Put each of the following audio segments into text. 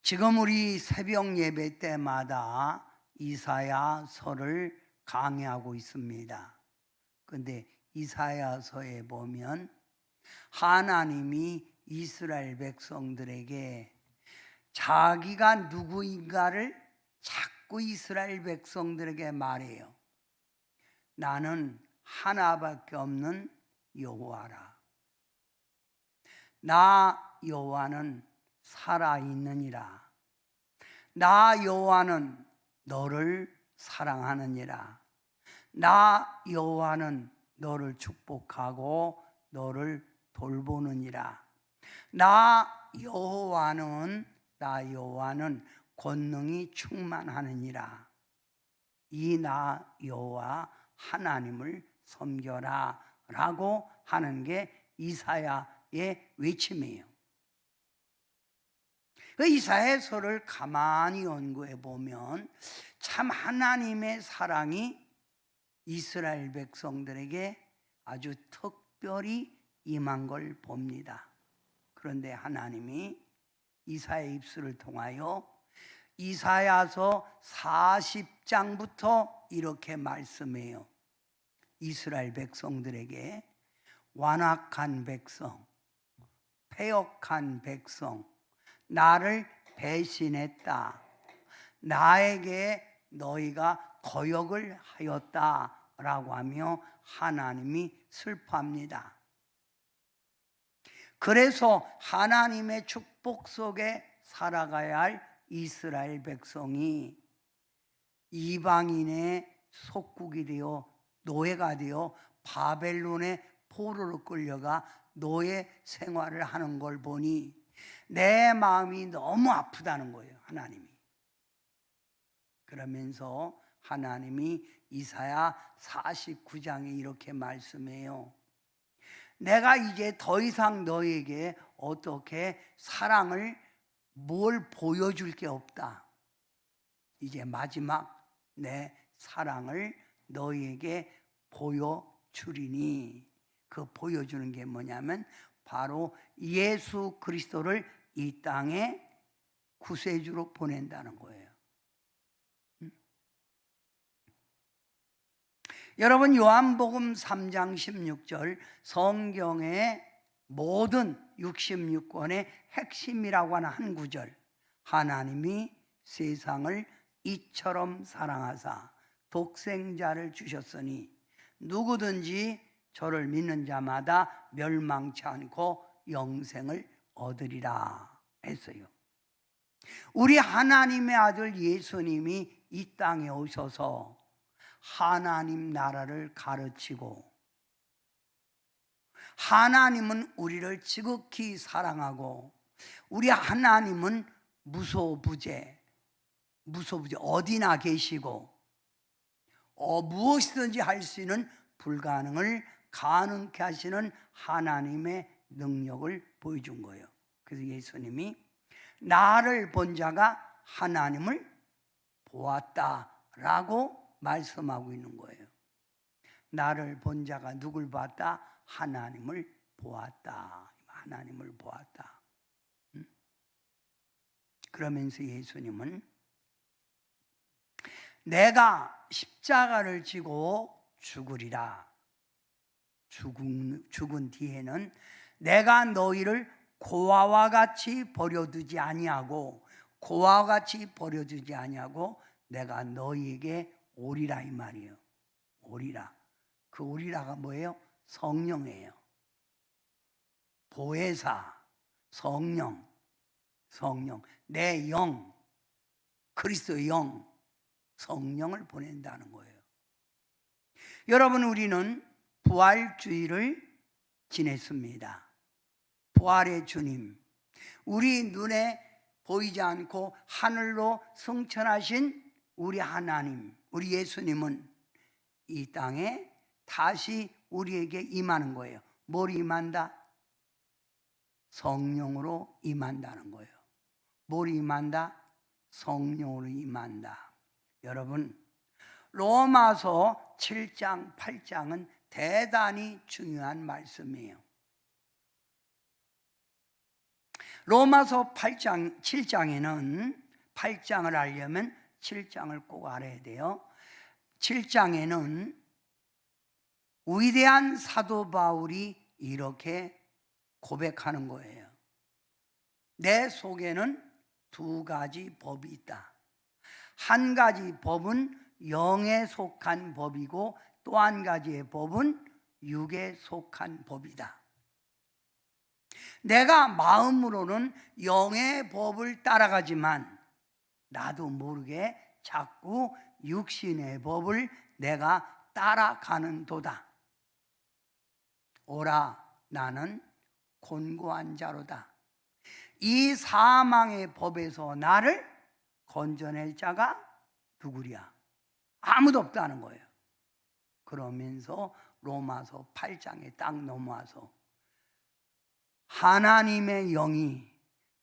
지금 우리 새벽 예배 때마다 이사야서를 강의하고 있습니다. 그런데 이사야서에 보면 하나님이 이스라엘 백성들에게 자기가 누구인가를 자꾸 이스라엘 백성들에게 말해요. 나는 하나밖에 없는 여호와라. 나 여호와는 살아있느니라. 나 여호와는 너를 사랑하느니라. 나 여호와는 너를 축복하고 너를 돌보느니라. 나 여호와는 권능이 충만하느니라. 이 나 여호와 하나님을 섬겨라 라고 하는 게 이사야의 외침이에요. 그 이사야서를 가만히 연구해 보면 참 하나님의 사랑이 이스라엘 백성들에게 아주 특별히 임한 걸 봅니다. 그런데 하나님이 이사야의 입술을 통하여 이사야서 40장부터 이렇게 말씀해요. 이스라엘 백성들에게 완악한 백성, 패역한 백성, 나를 배신했다. 나에게 너희가 거역을 하였다라고 하며 하나님이 슬퍼합니다. 그래서 하나님의 축복 속에 살아가야 할 이스라엘 백성이 이방인의 속국이 되어 노예가 되어 바벨론의 포로로 끌려가 노예 생활을 하는 걸 보니 내 마음이 너무 아프다는 거예요. 하나님이. 그러면서 하나님이 이사야 49장에 이렇게 말씀해요. 내가 이제 더 이상 너에게 어떻게 사랑을 뭘 보여줄 게 없다. 이제 마지막 내 사랑을 너희에게 보여주리니, 그 보여주는 게 뭐냐면 바로 예수 그리스도를 이 땅에 구세주로 보낸다는 거예요. 여러분, 요한복음 3장 16절 성경의 모든 66권의 핵심이라고 하는 한 구절, 하나님이 세상을 이처럼 사랑하사 독생자를 주셨으니 누구든지 저를 믿는 자마다 멸망치 않고 영생을 얻으리라 했어요. 우리 하나님의 아들 예수님이 이 땅에 오셔서 하나님 나라를 가르치고, 하나님은 우리를 지극히 사랑하고, 우리 하나님은 무소부재 어디나 계시고 무엇이든지 할 수 있는 불가능을 가능케 하시는 하나님의 능력을 보여준 거예요. 그래서 예수님이 나를 본 자가 하나님을 보았다라고 말씀하고 있는 거예요. 나를 본 자가 누굴 봤다? 하나님을 보았다. 하나님을 보았다. 그러면서 예수님은 내가 십자가를 지고 죽으리라. 죽은 뒤에는 내가 너희를 고아와 같이 버려두지 아니하고 내가 너희에게 오리라 이 말이에요. 오리라. 그 오리라가 뭐예요? 성령이에요. 보혜사, 성령, 내 영, 그리스도의 영, 성령을 보낸다는 거예요. 여러분, 우리는 부활주의를 지냈습니다. 부활의 주님, 우리 눈에 보이지 않고 하늘로 승천하신 우리 하나님, 우리 예수님은 이 땅에 다시 우리에게 임하는 거예요. 뭘 임한다? 성령으로 임한다는 거예요. 뭘 임한다? 성령으로 임한다. 여러분, 로마서 7장, 8장은 대단히 중요한 말씀이에요. 로마서 8장, 7장에는 8장을 알려면 7장을 꼭 알아야 돼요. 7장에는 위대한 사도 바울이 이렇게 고백하는 거예요. 내 속에는 두 가지 법이 있다. 한 가지 법은 영에 속한 법이고 또 한 가지의 법은 육에 속한 법이다. 내가 마음으로는 영의 법을 따라가지만 나도 모르게 자꾸 육신의 법을 내가 따라가는 도다. 오라, 나는 곤고한 자로다. 이 사망의 법에서 나를 건져낼 자가 누구랴? 아무도 없다는 거예요. 그러면서 로마서 8장에 딱 넘어와서 하나님의 영이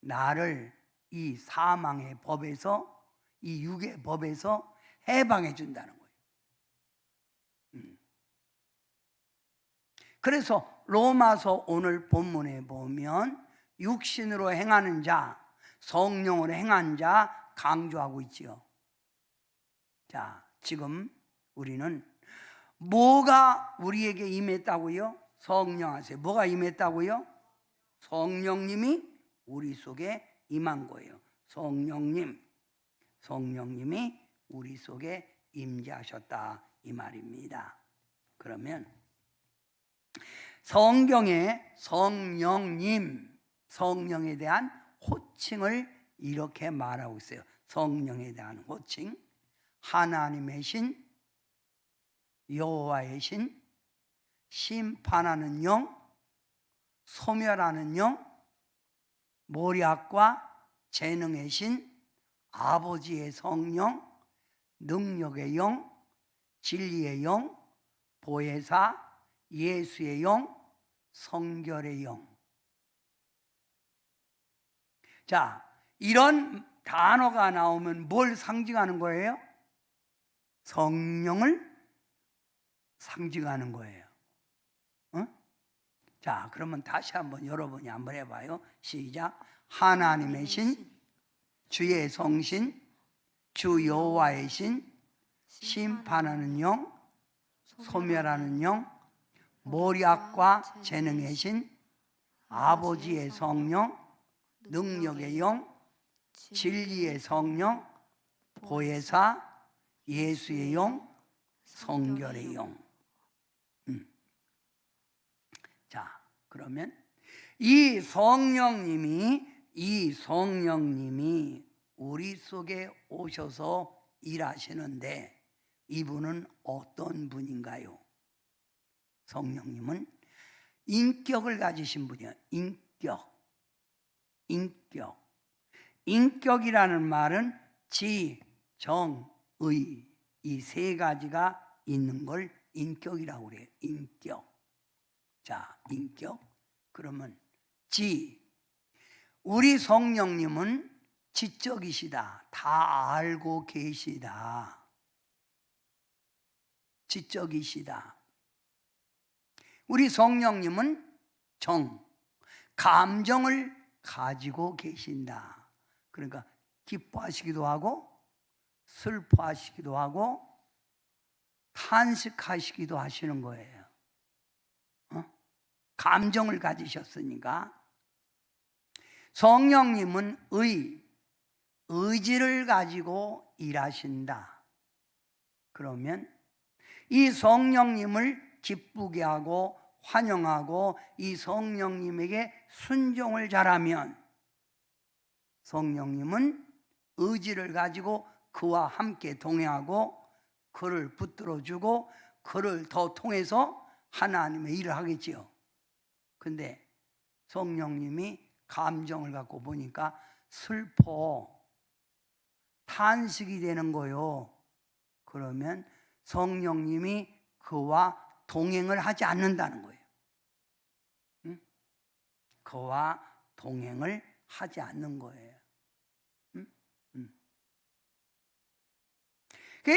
나를 이 사망의 법에서, 이 육의 법에서 해방해 준다는 거예요. 그래서 로마서 오늘 본문에 보면 육신으로 행하는 자, 성령으로 행한 자 강조하고 있지요. 자, 지금 우리는 뭐가 우리에게 임했다고요? 성령 하세요. 뭐가 임했다고요? 성령님이 우리 속에 임한 거예요. 성령님이 우리 속에 임재하셨다 이 말입니다. 그러면 성경에 성령님, 성령에 대한 호칭을 이렇게 말하고 있어요. 성령에 대한 호칭, 하나님의 신, 여호와의 신, 심판하는 영, 소멸하는 영, 모략과 재능의 신, 아버지의 성령, 능력의 영, 진리의 영, 보혜사, 예수의 영, 성결의 영. 자, 이런 단어가 나오면 뭘 상징하는 거예요? 성령을 상징하는 거예요. 자, 그러면 다시 한번 여러분이 한번 해봐요. 시작. 하나님의 신, 주의 성신, 주 여호와의 신, 심판하는 영, 소멸하는 영, 모략과 재능의 신, 아버지의 성령, 능력의 영, 진리의 성령, 보혜사, 예수의 영, 성결의 영. 자, 그러면 이 성령님이 우리 속에 오셔서 일하시는데 이분은 어떤 분인가요? 성령님은 인격을 가지신 분이에요. 인격이라는 말은 지, 정, 의 이 세 가지가 있는 걸 인격이라고 그래요. 인격. 자, 인격. 그러면 우리 성령님은 지적이시다. 다 알고 계시다. 지적이시다. 우리 성령님은 감정을 가지고 계신다. 그러니까 기뻐하시기도 하고 슬퍼하시기도 하고 탄식하시기도 하시는 거예요. 감정을 가지셨으니까. 성령님은 의지를 가지고 일하신다. 그러면 이 성령님을 기쁘게 하고 환영하고 이 성령님에게 순종을 잘하면 성령님은 의지를 가지고 그와 함께 동행하고 그를 붙들어주고 그를 더 통해서 하나님의 일을 하겠지요. 근데 성령님이 감정을 갖고 보니까 슬퍼, 탄식이 되는 거요. 그러면 성령님이 그와 동행을 하지 않는다는 거예요. 응? 그와 동행을 하지 않는 거예요.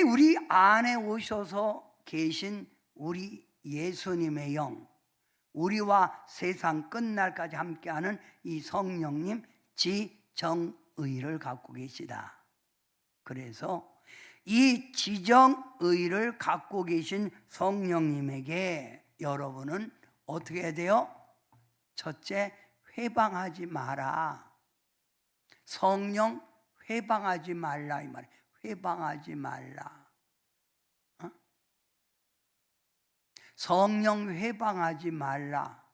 우리 안에 오셔서 계신 우리 예수님의 영, 우리와 세상 끝날까지 함께하는 이 성령님, 지정의를 갖고 계시다. 그래서 이 지정의를 갖고 계신 성령님에게 여러분은 어떻게 해야 돼요? 첫째, 회방하지 마라. 성령 회방하지 말라 이 말이에요. 회방하지 말라. 성령 회방하지 말라.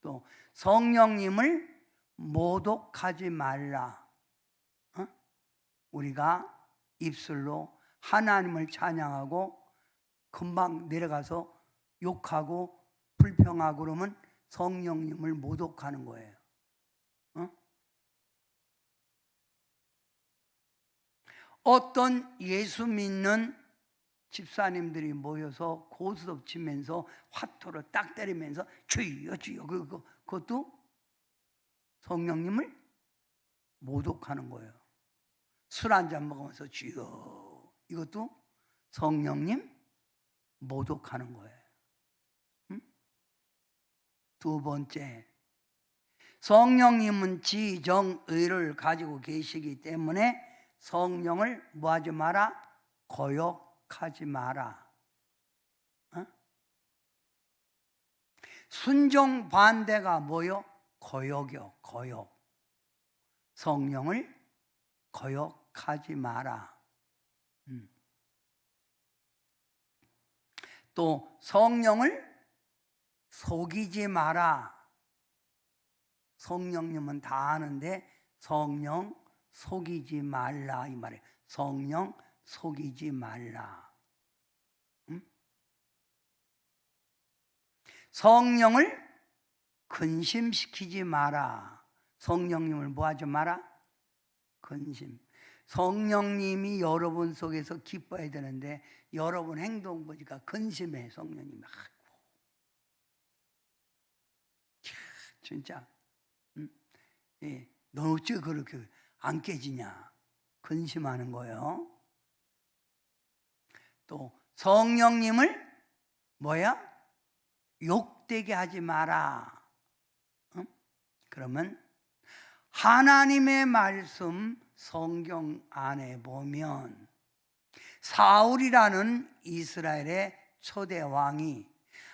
또 성령님을 모독하지 말라. 우리가 입술로 하나님을 찬양하고 금방 내려가서 욕하고 불평하고 그러면 성령님을 모독하는 거예요. 어떤 예수 믿는 집사님들이 모여서 고스톱 치면서 화토를 딱 때리면서 주여 주여 그것도 성령님을 모독하는 거예요. 술 한잔 먹으면서 주여 이것도 성령님 모독하는 거예요. 두 번째, 성령님은 지정의를 가지고 계시기 때문에 성령을 뭐하지 마라? 거역하지 마라. 순종 반대가 뭐요? 거역이요. 거역. 성령을 거역하지 마라. 또 성령을 속이지 마라. 성령님은 다 아는데 성령 속이지 말라 이 말이에요. 성령 속이지 말라. 성령을 근심시키지 마라. 성령님을 뭐하지 마라? 근심. 성령님이 여러분 속에서 기뻐야 되는데 여러분 행동 보니까 근심해. 성령님이. 진짜 너 어째 그렇게 안 깨지냐? 근심하는 거예요. 또 성령님을 뭐야? 욕되게 하지 마라. 그러면 하나님의 말씀 성경 안에 보면 사울이라는 이스라엘의 초대 왕이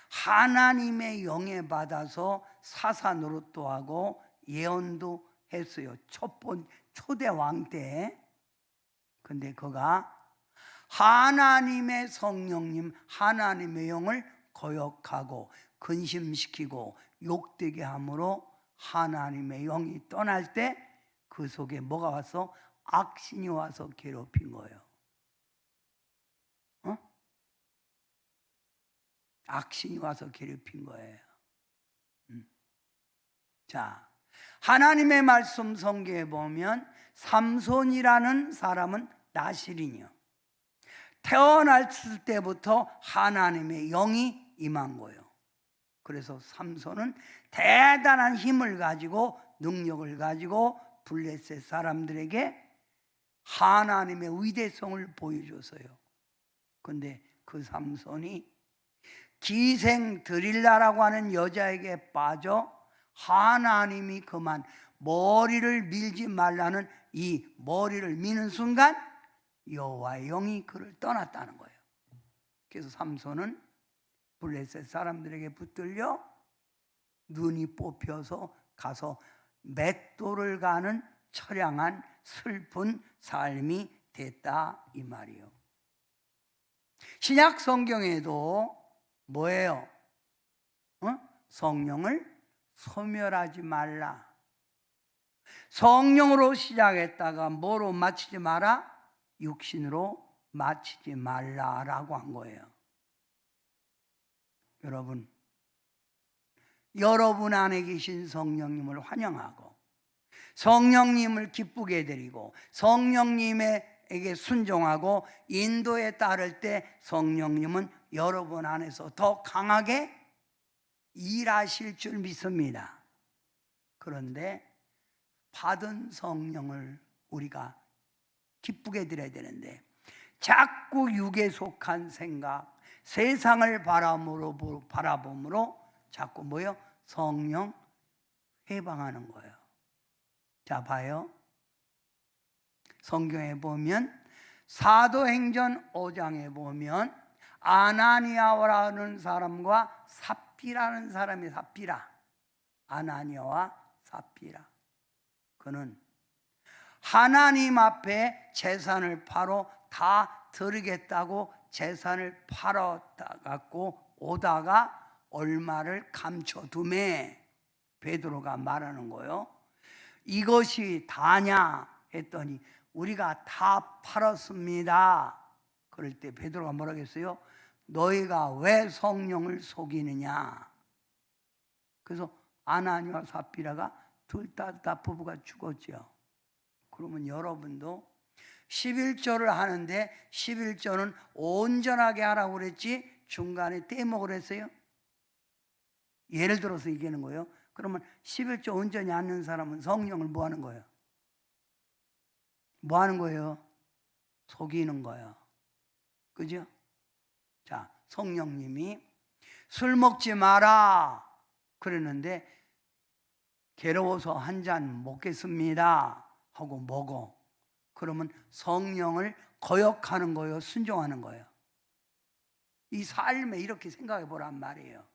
하나님의 영에 받아서 사사 노릇도 하고 예언도 했어요. 초대 왕 때. 근데 그가 하나님의 성령님, 하나님의 영을 거역하고 근심시키고 욕되게 함으로 하나님의 영이 떠날 때 그 속에 뭐가 와서? 악신이 와서 괴롭힌 거예요. 악신이 와서 괴롭힌 거예요. 자, 하나님의 말씀 성경에 보면 삼손이라는 사람은 나실인이요. 태어났을 때부터 하나님의 영이 임한 거예요. 그래서 삼손은 대단한 힘을 가지고 능력을 가지고 블레셋 사람들에게 하나님의 위대성을 보여줬어요. 그런데 그 삼손이 기생 드릴라라고 하는 여자에게 빠져 하나님이 그만 머리를 밀지 말라는 이 머리를 미는 순간 여호와의 영이 그를 떠났다는 거예요. 그래서 삼손은 블레셋 사람들에게 붙들려 눈이 뽑혀서 가서 맷돌을 가는 처량한 슬픈 삶이 됐다 이 말이에요. 신약 성경에도 뭐예요? 성령을 소멸하지 말라. 성령으로 시작했다가 뭐로 마치지 마라? 육신으로 마치지 말라라고 한 거예요. 여러분 안에 계신 성령님을 환영하고 성령님을 기쁘게 해드리고 성령님에게 순종하고 인도에 따를 때 성령님은 여러분 안에서 더 강하게 일하실 줄 믿습니다. 그런데 받은 성령을 우리가 기쁘게 드려야 되는데 자꾸 육에 속한 생각, 세상을 바라봄으로 자꾸 뭐요? 성령 회방하는 거예요. 자, 봐요. 성경에 보면 사도행전 5장에 보면 아나니아라는 사람과 삽비라는 사람이 삽비라. 아나니아와 삽비라. 그는 하나님 앞에 재산을 팔어 다 드리겠다고 재산을 팔아갖고 오다가 얼마를 감춰두매. 베드로가 말하는 거요. 이것이 다냐 했더니 우리가 다 팔았습니다. 그럴 때 베드로가 뭐라고 했어요? 너희가 왜 성령을 속이느냐. 그래서 아나니와 삽비라가 둘 다 부부가 죽었죠. 그러면 여러분도 11조를 하는데 11조는 온전하게 하라고 그랬지 중간에 떼먹으라 했어요? 예를 들어서 얘기하는 거예요. 그러면 11조 온전히 않는 사람은 성령을 뭐 하는 거예요? 뭐 하는 거예요? 속이는 거예요. 그죠? 자, 성령님이 술 먹지 마라 그랬는데 괴로워서 한 잔 먹겠습니다 하고 먹어. 그러면 성령을 거역하는 거예요? 순종하는 거예요? 이 삶에 이렇게 생각해 보란 말이에요.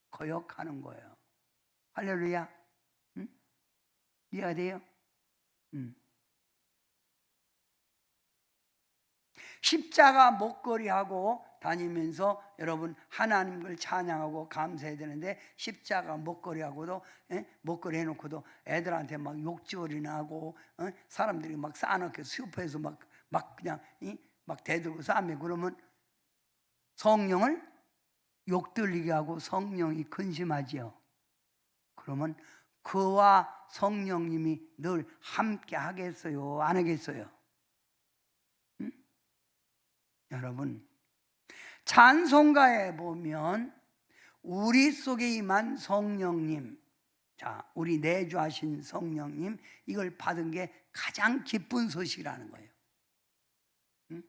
거역하는 거예요. 할렐루야. 응? 이해가 돼요? 십자가 목걸이하고 다니면서 여러분 하나님을 찬양하고 감사해야 되는데 십자가 목걸이하고도 목걸이 해놓고도 애들한테 막 욕지어리나 하고 사람들이 막 쌓아놓게 슈퍼에서 막 그냥 막 대들고 싸매. 그러면 성령을 욕들리게 하고 성령이 근심하지요. 그러면 그와 성령님이 늘 함께 하겠어요? 안 하겠어요? 응? 여러분 찬송가에 보면 우리 속에 임한 성령님, 자, 우리 내주하신 성령님, 이걸 받은 게 가장 기쁜 소식이라는 거예요. 응?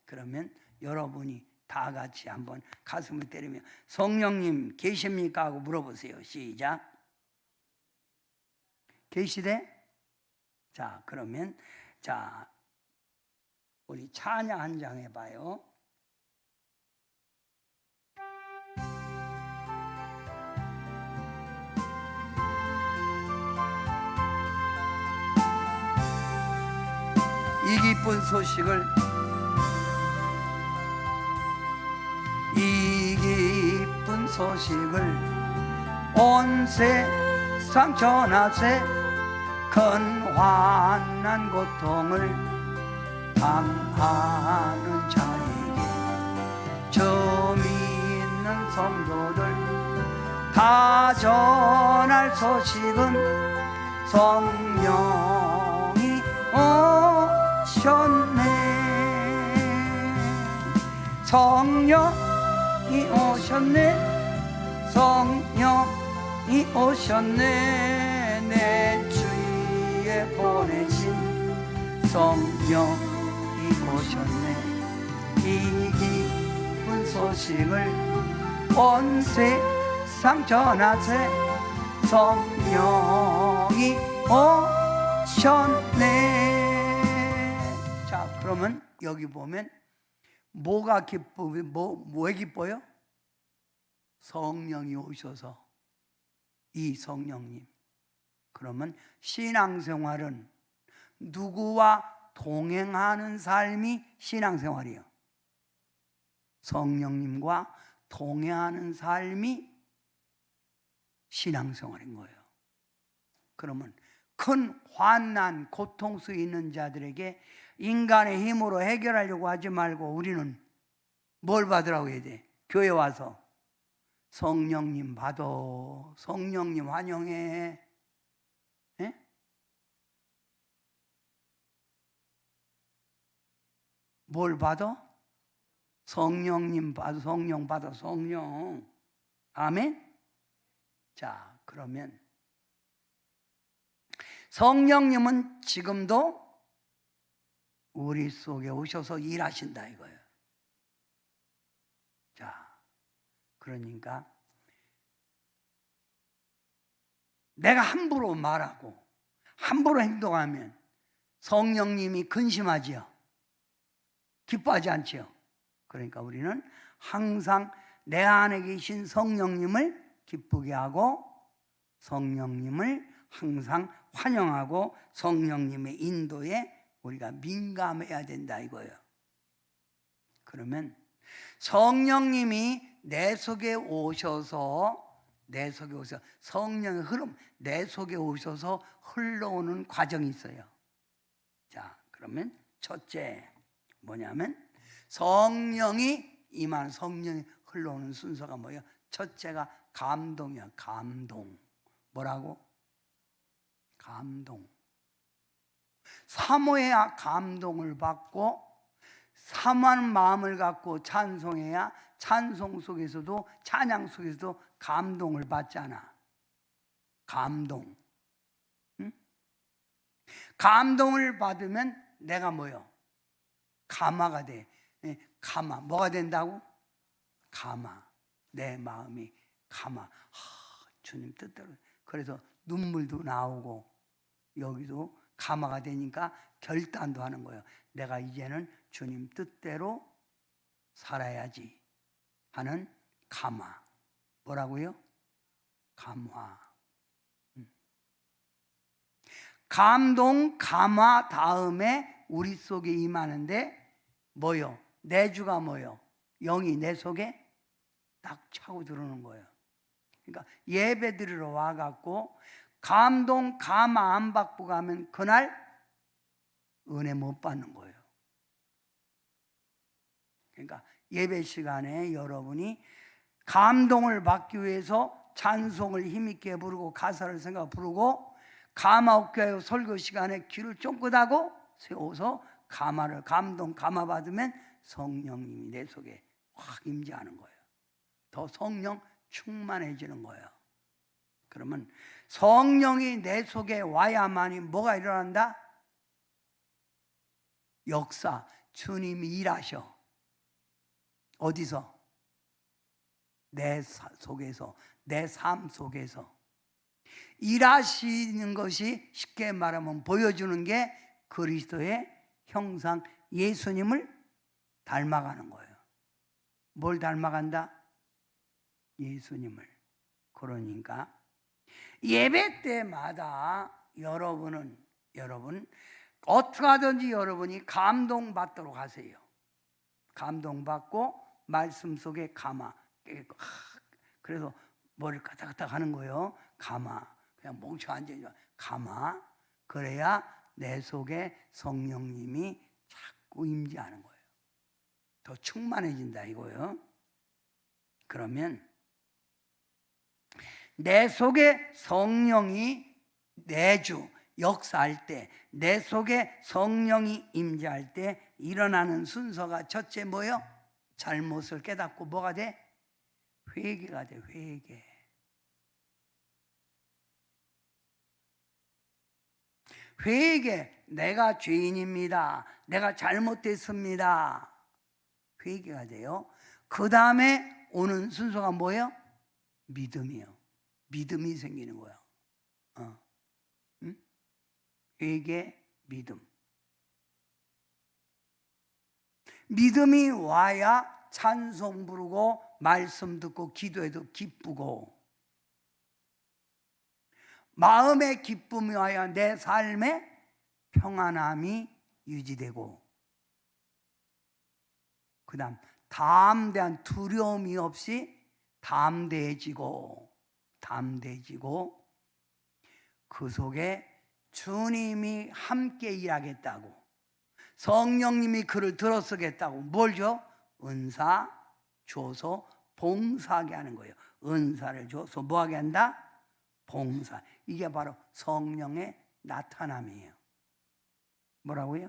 그러면 여러분이 다 같이 한번 가슴을 때리며 성령님 계십니까? 하고 물어보세요. 시작. 계시대? 자, 그러면 자, 우리 찬양 한 장 해봐요. 이 기쁜 소식을, 이 기쁜 소식을 온 세상 전하세. 큰 환난 고통을 당하는 자에게 저 믿는 성도들 다 전할 소식은 성령이 오셨네. 성령이 오셨네. 성령이 오셨네. 내 주위에 보내신 성령이 오셨네. 이 기쁜 소식을 온 세상 전하세. 성령이 오셨네. 자, 그러면 여기 보면 뭐가 기쁘고 왜 기뻐요? 성령이 오셔서. 이 성령님. 그러면 신앙생활은 누구와 동행하는 삶이 신앙생활이에요? 성령님과 동행하는 삶이 신앙생활인 거예요. 그러면 큰 환난, 고통 속에 있는 자들에게 인간의 힘으로 해결하려고 하지 말고 우리는 뭘 받으라고 해야 돼? 교회 와서 성령님 받아. 성령님 환영해. 에? 뭘 받아? 성령님 받아. 성령 받아. 성령. 아멘? 자, 그러면 성령님은 지금도 우리 속에 오셔서 일하신다 이거예요. 자, 그러니까 내가 함부로 말하고 함부로 행동하면 성령님이 근심하지요. 기뻐하지 않지요. 그러니까 우리는 항상 내 안에 계신 성령님을 기쁘게 하고 성령님을 항상 환영하고 성령님의 인도에 우리가 민감해야 된다 이거예요. 그러면 성령님이 내 속에 오셔서 성령의 흐름, 내 속에 오셔서 흘러오는 과정이 있어요. 자, 그러면 첫째 뭐냐면 성령이 임하는, 성령이 흘러오는 순서가 뭐예요? 첫째가 감동이야. 감동. 뭐라고? 감동. 사모해야 감동을 받고, 사모하는 마음을 갖고 찬송해야 찬송 속에서도, 찬양 속에서도 감동을 받잖아. 감동. 응? 감동을 받으면 내가 뭐요? 감화가 돼. 감화. 뭐가 된다고? 감화. 내 마음이 감화. 주님 뜻대로. 그래서 눈물도 나오고 여기도 감화가 되니까 결단도 하는 거예요. 내가 이제는 주님 뜻대로 살아야지 하는 감화. 뭐라고요? 감화. 감동, 감화 다음에 우리 속에 임하는데 뭐요? 내주가 뭐요? 영이 내 속에 딱 차고 들어오는 거예요. 그러니까 예배 드리러 와갖고 감동, 감화 안 받고 가면 그날 은혜 못 받는 거예요. 그러니까 예배 시간에 여러분이 감동을 받기 위해서 찬송을 힘있게 부르고 가사를 생각 부르고 감화 없게 하여 설교 시간에 귀를 쫑긋하고 세워서 감동, 감화 받으면 성령님이 내 속에 확 임재하는 거예요. 더 성령 충만해지는 거예요. 그러면 성령이 내 속에 와야만이 뭐가 일어난다? 역사, 주님이 일하셔. 어디서? 내 속에서, 내 삶 속에서 일하시는 것이 쉽게 말하면 보여주는 게 그리스도의 형상, 예수님을 닮아가는 거예요. 뭘 닮아간다? 예수님을. 그러니까 예배 때마다 여러분 어떻게 하든지 여러분이 감동받도록 하세요. 감동받고 말씀 속에 감화. 그래서 머리를 까딱까딱 하는 거예요. 감화. 그냥 멍청 앉아있는 감화. 그래야 내 속에 성령님이 자꾸 임재하는 거예요. 더 충만해진다 이거예요. 그러면 내 속에 성령이 내주 역사할 때, 내 속에 성령이 임재할 때 일어나는 순서가 첫째 뭐예요? 잘못을 깨닫고 뭐가 돼? 회개가 돼. 회개. 회개. 내가 죄인입니다. 내가 잘못됐습니다. 회개가 돼요. 그 다음에 오는 순서가 뭐예요? 믿음이요. 믿음이 생기는 거야. 응? 회개, 믿음. 믿음이 와야 찬송 부르고 말씀 듣고 기도해도 기쁘고, 마음의 기쁨이 와야 내 삶에 평안함이 유지되고, 그 다음 다음에 대한 두려움이 없이 담대해지고 그 속에 주님이 함께 일하겠다고, 성령님이 그를 들어서겠다고 뭘 줘? 은사 줘서 봉사하게 하는 거예요. 은사를 줘서 뭐하게 한다? 봉사. 이게 바로 성령의 나타남이에요. 뭐라고요?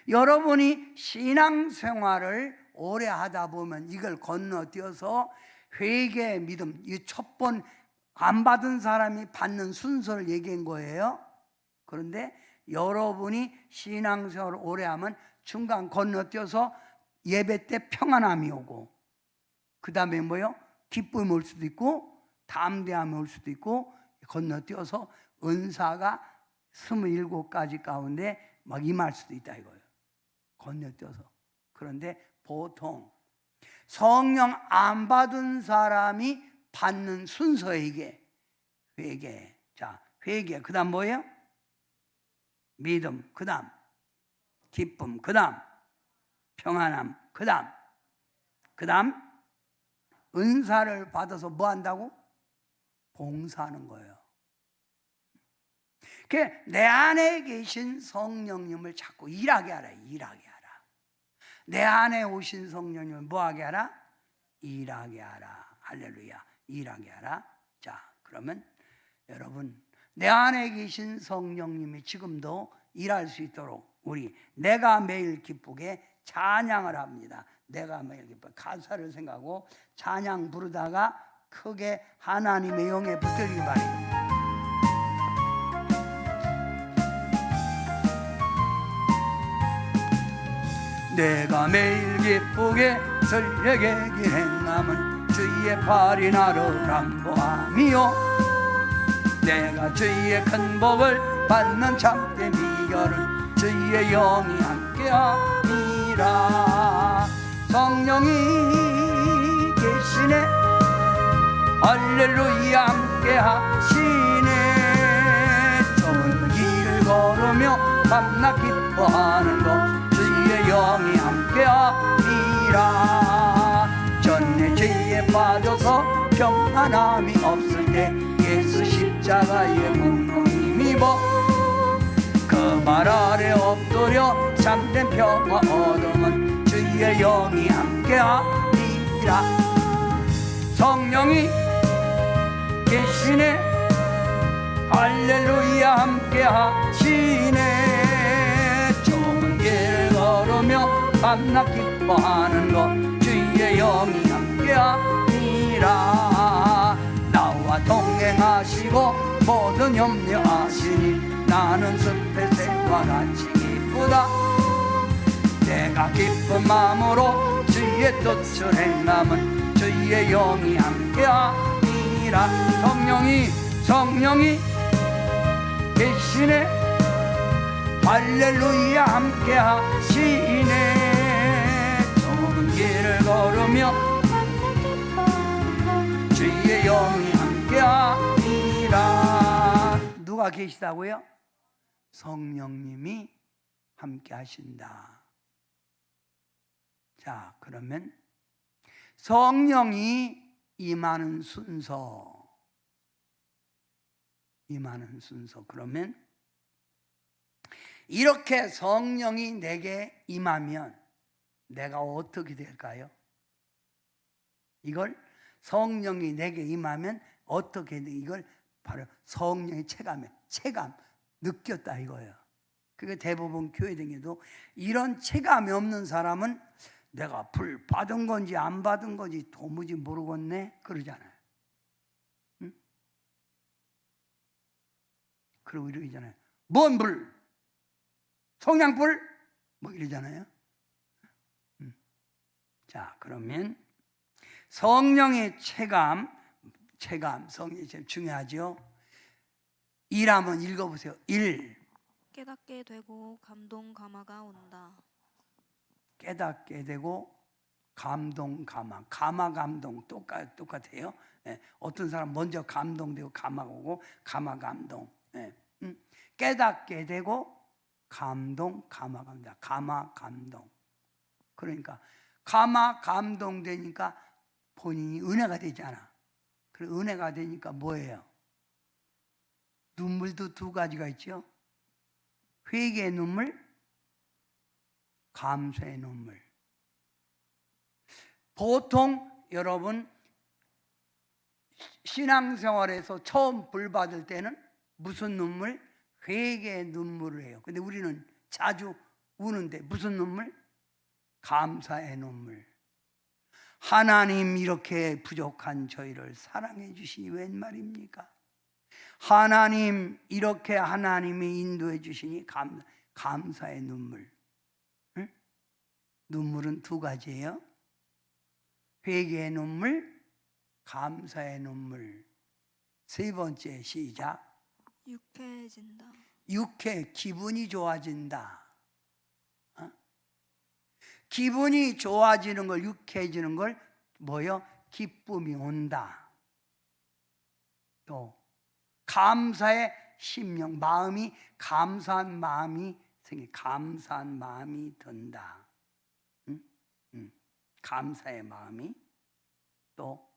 여러분이 신앙생활을 오래 하다 보면 이걸 건너뛰어서 회개, 믿음, 이 첫 번 안 받은 사람이 받는 순서를 얘기한 거예요. 그런데 여러분이 신앙생활을 오래 하면 중간 건너뛰어서 예배 때 평안함이 오고, 그 다음에 뭐요? 기쁨이 올 수도 있고 담대함이 올 수도 있고, 건너뛰어서 은사가 27가지 가운데 막 임할 수도 있다 이거예요. 건너뛰어서. 그런데 보통 성령 안 받은 사람이 받는 순서에게 회개. 자, 회개. 그 다음 뭐예요? 믿음. 그 다음 기쁨. 그 다음 평안함. 그 다음 은사를 받아서 뭐 한다고? 봉사하는 거예요. 내 안에 계신 성령님을 자꾸 일하게 하라. 일하게 하라. 내 안에 오신 성령님을 뭐하게 하라? 일하게 하라. 할렐루야. 일하게 하라. 자, 그러면 여러분, 내 안에 계신 성령님이 지금도 일할 수 있도록 우리 내가 매일 기쁘게 찬양을 합니다. 내가 매일 기쁘게 가사를 생각하고 찬양 부르다가 크게 하나님의 영에 붙들기 바랍니다. 내가 매일 기쁘게 설레게 행함은 주의 팔이 나를 안보함이요 내가 주의 큰 복을 받는 참된 비결은 주의 영이 함께함이라. 성령이 계시네 할렐루야 함께하시네. 좁은 길을 걸으며 밤낮 기뻐하는 것 주의 영이 함께함이라. 전에 죄에 빠져서 평안함이 없을 때 예수 십자가의 공로 힘입어 그 발 아래 엎드려 참된 평화 얻음은 주의 영이 함께함이라. 성령이 계시네 할렐루야 함께하시네. 좁은 길을 걸으며 밤낮 기뻐하는 것 주의 영이 함께함이라. 나와 동행하시고 모든 염려하시니 나는 숲의 새와 같이 기쁘다. 내가 기쁜 마음으로 주의 뜻을 행함은 주의 영이 함께함이라. 성령이 계시네 할렐루야 함께하시네. 좁은 길을 걸으며 주의 영이 함께함이라. 누가 계시다고요? 성령님이 함께하신다. 자, 그러면 성령이 임하는 순서. 그러면 이렇게 성령이 내게 임하면 내가 어떻게 될까요? 이걸 성령이 내게 임하면 어떻게 돼? 이걸 바로 성령의 체감 느꼈다 이거예요. 그게 대부분 교회 등에도 이런 체감이 없는 사람은 내가 불 받은 건지 안 받은 건지 도무지 모르겠네 그러잖아요. 응? 그리고 이러잖아요. 뭔 불? 성냥불? 뭐 이러잖아요. 자, 그러면 성령의 체감 성령이 제일 중요하죠. 1 한번 읽어보세요. 1. 깨닫게 되고 감동 감화가 온다. 깨닫게 되고 감동 감동 똑같아요. 예, 어떤 사람 먼저 감동되고 감화가 오고 감동. 예, 깨닫게 되고 감동 감화가 온다. 감동. 그러니까 감동 되니까 본인이 은혜가 되잖아. 그래 은혜가 되니까 뭐예요? 눈물도 두 가지가 있죠. 회개의 눈물, 감사의 눈물. 보통 여러분 신앙생활에서 처음 불 받을 때는 무슨 눈물? 회개의 눈물을 해요. 근데 우리는 자주 우는데 무슨 눈물? 감사의 눈물. 하나님 이렇게 부족한 저희를 사랑해 주시니 웬 말입니까? 하나님 이렇게 하나님이 인도해 주시니 감사의 눈물. 응? 눈물은 두 가지예요. 회개의 눈물, 감사의 눈물. 세 번째 시작. 유쾌해진다. 기분이 좋아진다. 기분이 좋아지는 걸, 유쾌해지는 걸 뭐요? 기쁨이 온다. 또 감사의 심령, 마음이 감사한 마음이 감사한 마음이 든다. 감사의 마음이. 또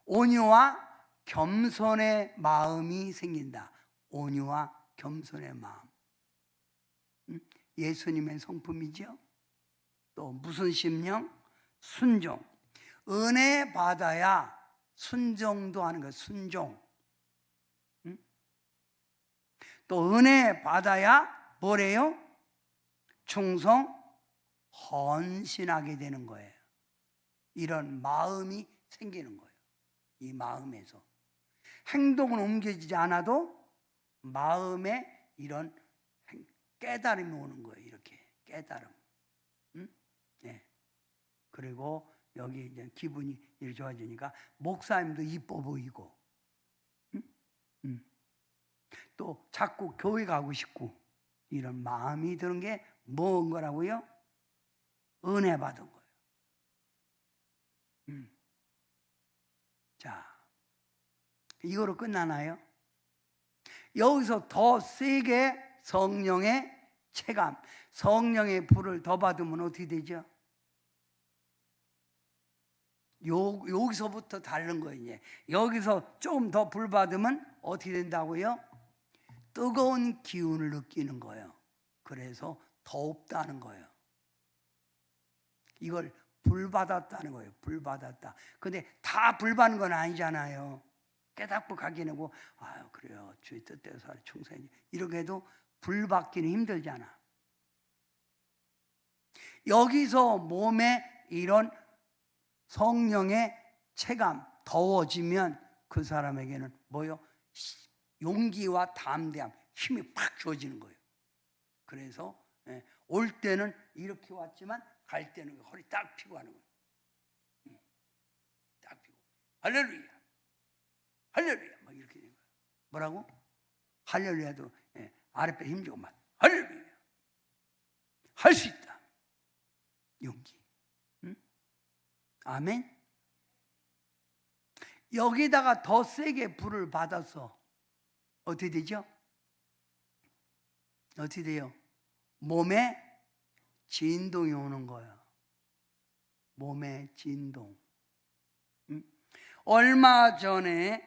온유와 겸손의 마음이 생긴다. 온유와 겸손의 마음. 예수님의 성품이죠. 또 무슨 심령? 순종. 은혜 받아야 순종도 하는 거예요. 순종. 또 은혜 받아야 뭐래요? 충성, 헌신하게 되는 거예요. 이런 마음이 생기는 거예요. 이 마음에서 행동은 옮겨지지 않아도 마음에 이런 깨달음이 오는 거예요. 이렇게 깨달음. 네. 그리고 여기 이제 기분이 이렇게 좋아지니까 목사님도 이뻐 보이고, 또 자꾸 교회 가고 싶고, 이런 마음이 드는 게 뭔 거라고요? 은혜 받은 거예요. 자, 이거로 끝나나요? 여기서 더 세게 성령의 체감, 성령의 불을 더 받으면 어떻게 되죠? 여기서부터 다른 거예요. 이제 여기서 좀 더 불 받으면 어떻게 된다고요? 뜨거운 기운을 느끼는 거예요. 그래서 덥다는 거예요. 이걸 불 받았다는 거예요. 불 받았다. 근데 다 불 받는 건 아니잖아요. 깨닫고 가기는 아유 그래요. 주의 뜻대로 살아 충성해. 이렇게 해도 불 받기는 힘들잖아. 여기서 몸에 이런 성령의 체감, 더워지면 그 사람에게는 뭐요? 용기와 담대함, 힘이 팍 주어지는 거예요. 그래서 올 때는 이렇게 왔지만 갈 때는 허리 딱 펴고 하는 거예요. 딱 펴고 할렐루야, 할렐루야 막 이렇게 되는 거예요. 뭐라고? 할렐루야도 아랫배 힘주고 막 할렐루야 할 수 있다. 용기. 아멘. 여기다가 더 세게 불을 받아서 어떻게 되죠? 어떻게 돼요? 몸에 진동이 오는 거예요. 몸에 진동. 얼마 전에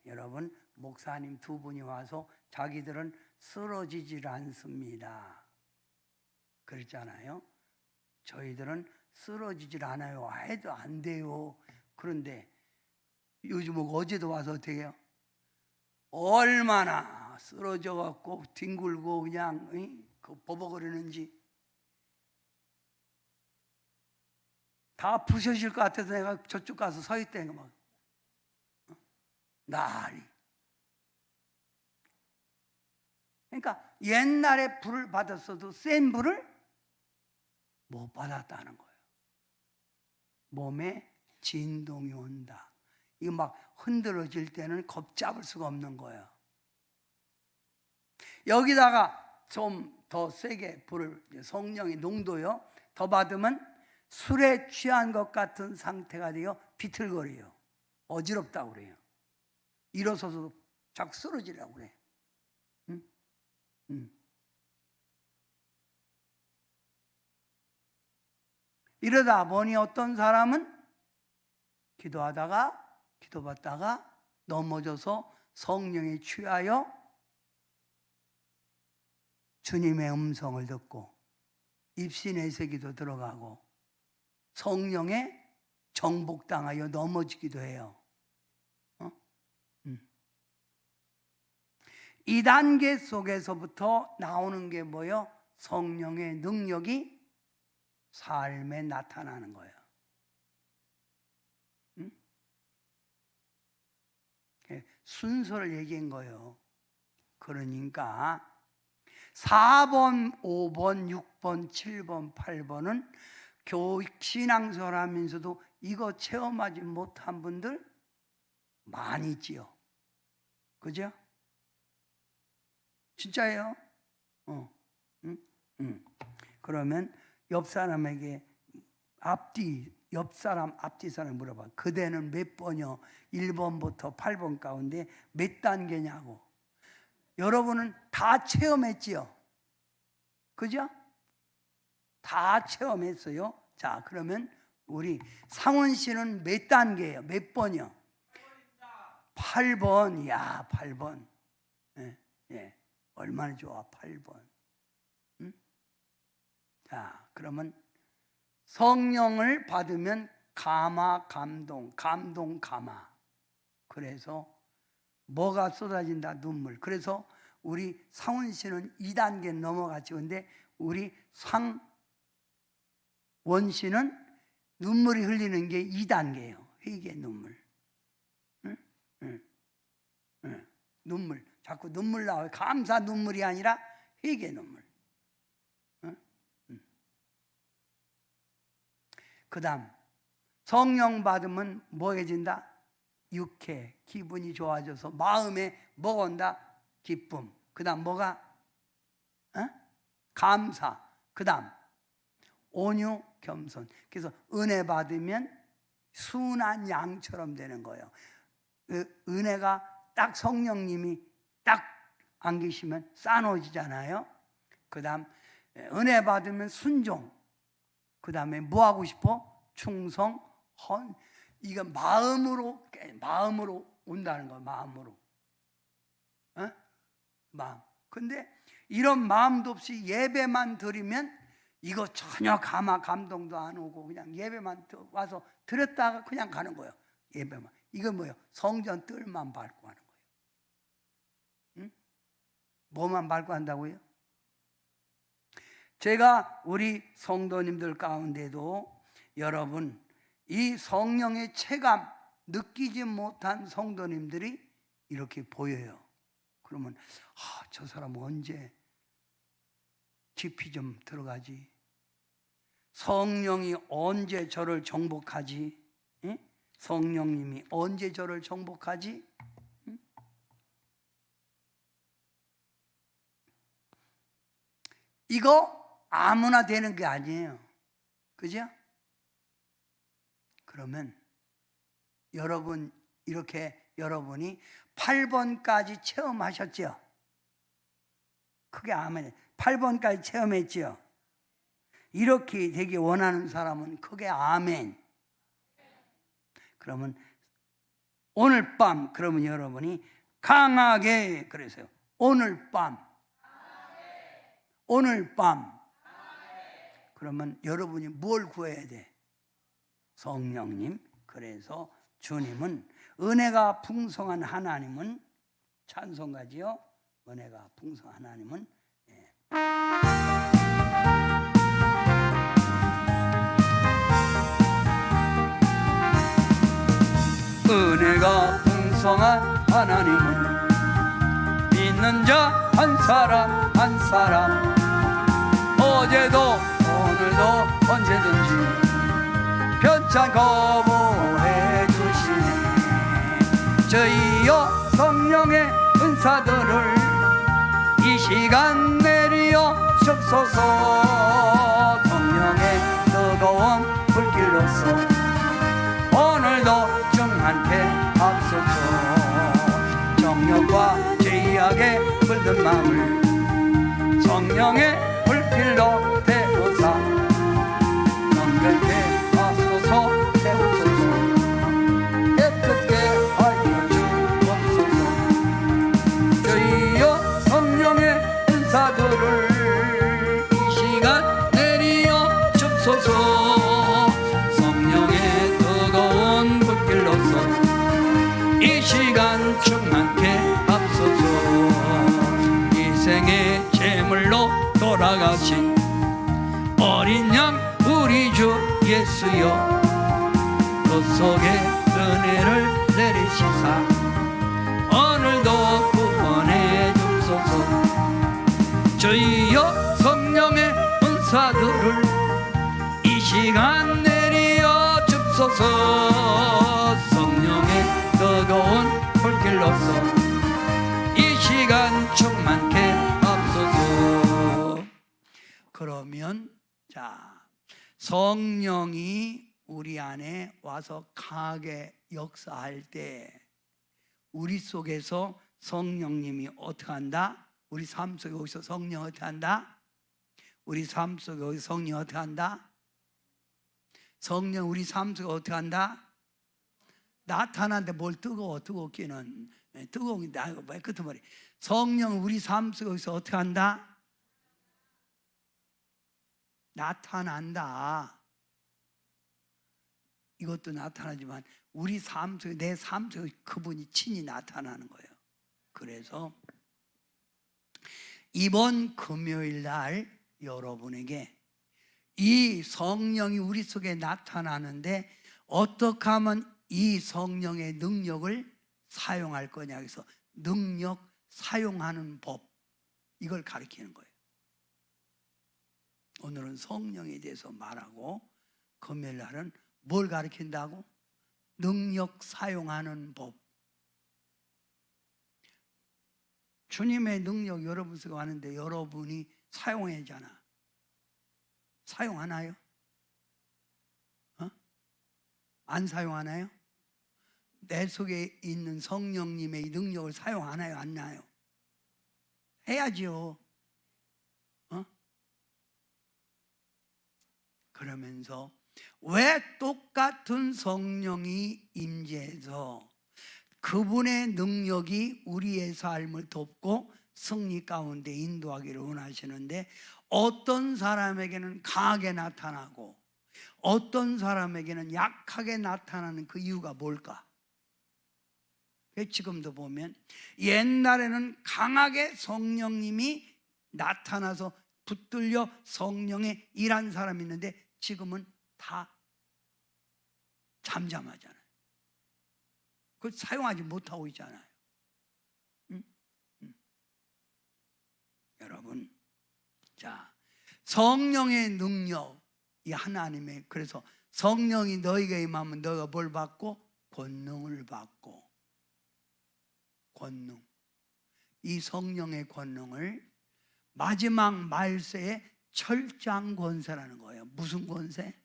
여러분 목사님 두 분이 와서 자기들은 쓰러지질 않습니다. 그랬잖아요. 저희들은 쓰러지질 않아요. 해도 안 돼요. 그런데 요즘 어제도 와서 어떻게 해요? 얼마나 쓰러져갖고 뒹굴고 그냥 버벅거리는지 다 부셔질 것 같아서 내가 저쪽 가서 서 있다는 거 막 난리. 그러니까 옛날에 불을 받았어도 센 불을 못 받았다는 거예요. 몸에 진동이 온다. 이거 막 흔들어질 때는 겁잡을 수가 없는 거예요. 여기다가 좀 더 세게 불을, 성령의 농도요, 더 받으면 술에 취한 것 같은 상태가 되어 비틀거려요. 어지럽다고 그래요. 일어서서 자꾸 쓰러지려고 그래. 이러다 보니 어떤 사람은 기도받다가 넘어져서 성령에 취하여 주님의 음성을 듣고 입신의세기도 들어가고 성령에 정복당하여 넘어지기도 해요. 이 단계 속에서부터 나오는 게 뭐예요? 성령의 능력이 삶에 나타나는 거예요. 순서를 얘기한 거예요. 그러니까 4번, 5번, 6번, 7번, 8번은 교육 신앙생활 하면서도 이거 체험하지 못한 분들 많이 있지요. 그죠? 진짜예요. 그러면 옆 사람에게 옆 사람 앞뒤 사람 물어봐. 그대는 몇 번이요? 1번부터 8번 가운데 몇 단계냐고. 여러분은 다 체험했지요. 그죠? 다 체험했어요. 자, 그러면 우리 상원 씨는 몇 단계예요? 몇 번이요? 8번. 야, 8번. 예. 얼마나 좋아, 8번. 응? 자, 그러면 성령을 받으면 감화, 감동, 감동, 감화. 그래서 뭐가 쏟아진다? 눈물. 그래서 우리 상훈 씨는 2단계 넘어갔죠. 근데 우리 상원 씨는 눈물이 흘리는 게 2단계예요. 회개의 눈물. 눈물. 자꾸 눈물 나와요. 감사 눈물이 아니라 회개 눈물. 그 다음 성령 받으면 뭐해진다? 유쾌, 기분이 좋아져서 마음에 뭐가 온다? 기쁨. 그 다음 뭐가? 감사. 그 다음 온유, 겸손. 그래서 은혜 받으면 순한 양처럼 되는 거예요. 은혜가 딱 성령님이 딱 안 계시면 싸놓지잖아요. 그 다음 은혜 받으면 순종. 그 다음에 뭐 하고 싶어? 충성, 헌. 이거 마음으로 온다는 거예요. 마음으로. 마음. 근데 이런 마음도 없이 예배만 드리면 이거 전혀 감동도 안 오고 그냥 예배만 와서 드렸다가 그냥 가는 거예요. 예배만. 이건 뭐예요? 성전 뜰만 밟고 하는 거예요. 응? 뭐만 밟고 한다고요? 제가 우리 성도님들 가운데도 여러분 이 성령의 체감 느끼지 못한 성도님들이 이렇게 보여요. 그러면 저 사람 언제 깊이 좀 들어가지? 성령이 언제 저를 정복하지? 응? 성령님이 언제 저를 정복하지? 응? 이거 아무나 되는 게 아니에요. 그죠? 그러면 여러분 이렇게 여러분이 8번까지 체험하셨죠? 크게 아멘. 8번까지 체험했죠? 이렇게 되기 원하는 사람은 크게 아멘. 그러면 오늘 밤 그러면 여러분이 강하게 그래서요. 오늘 밤 그러면 여러분이 뭘 구해야 돼? 성령님. 그래서 주님은 은혜가 풍성한 하나님은 찬송가지요. 은혜가 풍성한 하나님은 은혜가 풍성한 하나님은 믿는 자 한 사람 한 사람 어제도 오늘도 언제든지 편찮 거부해 주시네. 저희여 성령의 은사들을 이 시간 내리어 주옵소서. 성령의 뜨거운 불길로서 오늘도 충만케 앞서서 정욕과 죄악에 물든 마음을 성령의 불길로 태우사 정결케 하소서. 태우소서. 깨끗게 하여 주옵소서. 저희여 성령의 은사들을 이 시간 내리어 주옵소서. 성령의 뜨거운 불길로서 이 시간 충만케 앞서서 희생의 제물로 돌아가신 어린 양 우리 주 예수여 그 속에 은혜를 내리시사 오늘도 구원해 주소서. 저희여 성령의 은사들을 이 시간 내리어 주소서. 성령의 뜨거운 불길로서 이 시간 충만케 하옵소서. 그러면 자, 성령이 우리 안에 와서 강하게 역사할 때 우리 속에서 성령님이 어떻게 한다? 우리 삶 속에 여기서 성령 어떻게 한다? 우리 삶 속에 여기 성령 어떻게 한다? 성령 우리 삶 속에 어떻게 한다? 나타나는데 뭘 뜨겁기는 뜨거운 게 아니고 왜 끝에 말이 성령 우리 삶 속에서 어떻게 한다? 나타난다. 이것도 나타나지만 우리 삶 속에 내 삶 속에 그분이 친히 나타나는 거예요. 그래서 이번 금요일 날 여러분에게 이 성령이 우리 속에 나타나는데 어떻게 하면 이 성령의 능력을 사용할 거냐 해서 능력 사용하는 법, 이걸 가르치는 거예요. 오늘은 성령에 대해서 말하고 금요일 날은 뭘 가르친다고? 능력 사용하는 법. 주님의 능력 여러분 속에 왔는데 여러분이 사용해야잖아. 사용하나요? 안 사용하나요? 내 속에 있는 성령님의 능력을 사용하나요? 안 나요? 해야죠. 그러면서 왜 똑같은 성령이 임재해서 그분의 능력이 우리의 삶을 돕고 승리 가운데 인도하기를 원하시는데 어떤 사람에게는 강하게 나타나고 어떤 사람에게는 약하게 나타나는 그 이유가 뭘까? 지금도 보면 옛날에는 강하게 성령님이 나타나서 붙들려 성령의 일한 사람이 있는데 지금은 다 잠잠하잖아요. 그걸 사용하지 못하고 있잖아요. 여러분, 자, 성령의 능력, 이 하나님의, 그래서 성령이 너희에게 임하면 너희가 뭘 받고? 권능을 받고. 권능. 이 성령의 권능을 마지막 말세에 철장 권세라는 거예요. 무슨 권세?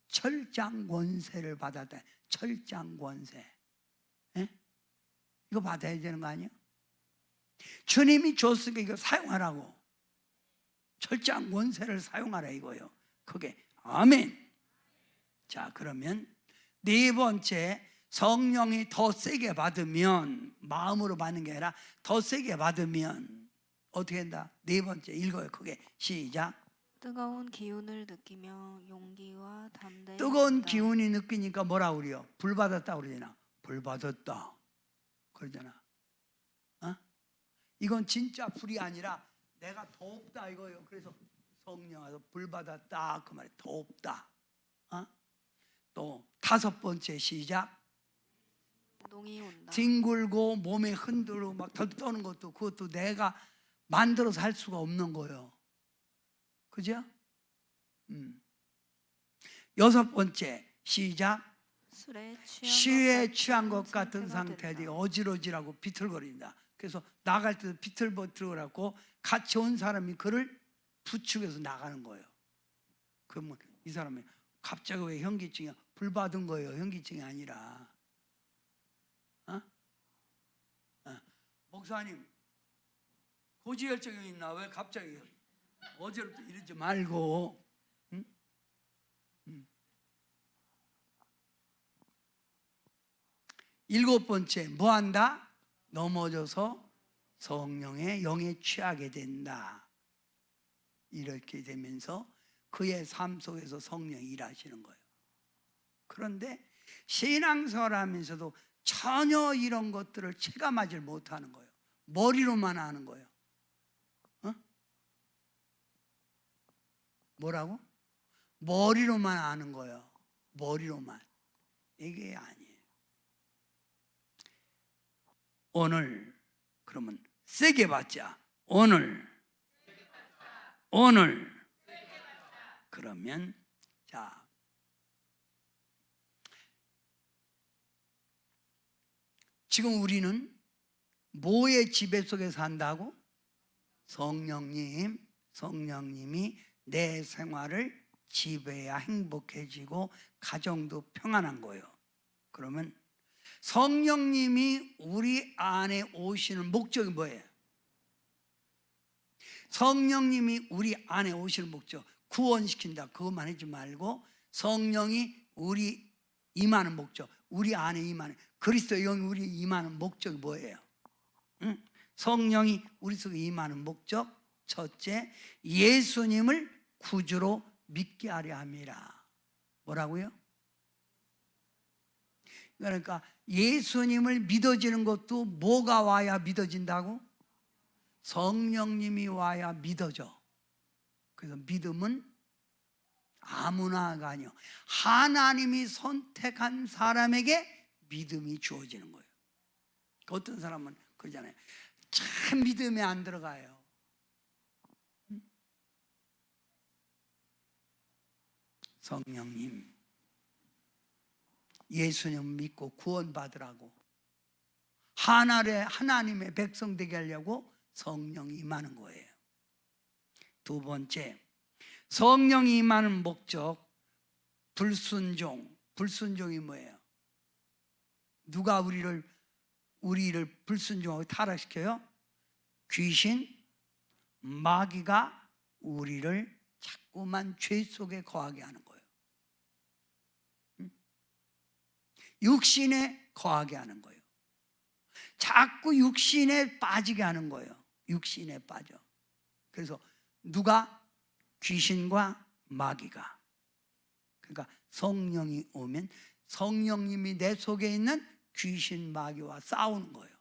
철장 권세를 받았다. 철장 권세. 이거 받아야 되는 거 아니에요? 주님이 줬으니까 이거 사용하라고. 철장 권세를 사용하라 이거예요. 그게 아멘. 자, 그러면 네 번째, 성령이 더 세게 받으면, 마음으로 받는 게 아니라 더 세게 받으면 어떻게 된다? 네 번째 읽어요. 크게 시작. 뜨거운 기운을 느끼며 용기와 담대히 뜨거운 한다. 기운이 느끼니까 뭐라 그래요? 불 받았다 그러잖아. 불 받았다 그러잖아. 이건 진짜 불이 아니라 내가 덥다 이거예요. 그래서 성령 와서 불 받았다 그 말이 덥다. 또 다섯 번째 시작. 운동이 온다. 뒹굴고 몸에 흔들고 막 덜떠는 것도 그것도 내가 만들어서 할 수가 없는 거예요. 그죠? 여섯 번째 시작. 술에 취한 것 같은 상태들이 어지러지라고 비틀거린다. 그래서 나갈 때도 비틀거리고 같이 온 사람이 그를 부축해서 나가는 거예요. 그러면 이 사람이 갑자기 왜 현기증이야? 불 받은 거예요. 현기증이 아니라. 목사님 고지혈증이 있나? 왜 갑자기 어제부터 이러지 말고. 일곱 번째 뭐 한다? 넘어져서 성령의 영에 취하게 된다. 이렇게 되면서 그의 삶 속에서 성령이 일하시는 거예요. 그런데 신앙생활하면서도 전혀 이런 것들을 체감하지 못하는 거예요. 머리로만 아는 거예요. 뭐라고? 머리로만 아는 거예요. 머리로만. 이게 아니에요. 오늘 그러면 세게 받자. 오늘 그러면 자, 지금 우리는 뭐의 지배 속에 산다고? 성령님이 내 생활을 지배해야 행복해지고 가정도 평안한 거예요. 그러면 성령님이 우리 안에 오시는 목적이 뭐예요? 성령님이 우리 안에 오시는 목적, 구원시킨다 그것만 하지 말고 성령이 우리 임하는 목적, 우리 안에 임하는, 그리스도의 영이 우리 임하는 목적이 뭐예요? 응? 성령이 우리 속에 임하는 목적, 첫째, 예수님을 구주로 믿게 하려 함이라. 뭐라고요? 그러니까 예수님을 믿어지는 것도 뭐가 와야 믿어진다고? 성령님이 와야 믿어져. 그래서 믿음은 아무나가 아니요, 하나님이 선택한 사람에게 믿음이 주어지는 거예요. 어떤 사람은 그러잖아요. 참 믿음에 안 들어가요. 성령님, 예수님 믿고 구원받으라고, 하나님의 백성 되게 하려고 성령이 임하는 거예요. 두 번째, 성령이 임하는 목적, 불순종. 불순종이 뭐예요? 누가 우리를 불순종하고 타락시켜요? 귀신, 마귀가 우리를 자꾸만 죄 속에 거하게 하는 거예요. 육신에 거하게 하는 거예요. 자꾸 육신에 빠지게 하는 거예요. 육신에 빠져. 그래서 누가? 귀신과 마귀가. 그러니까 성령이 오면 성령님이 내 속에 있는 귀신, 마귀와 싸우는 거예요.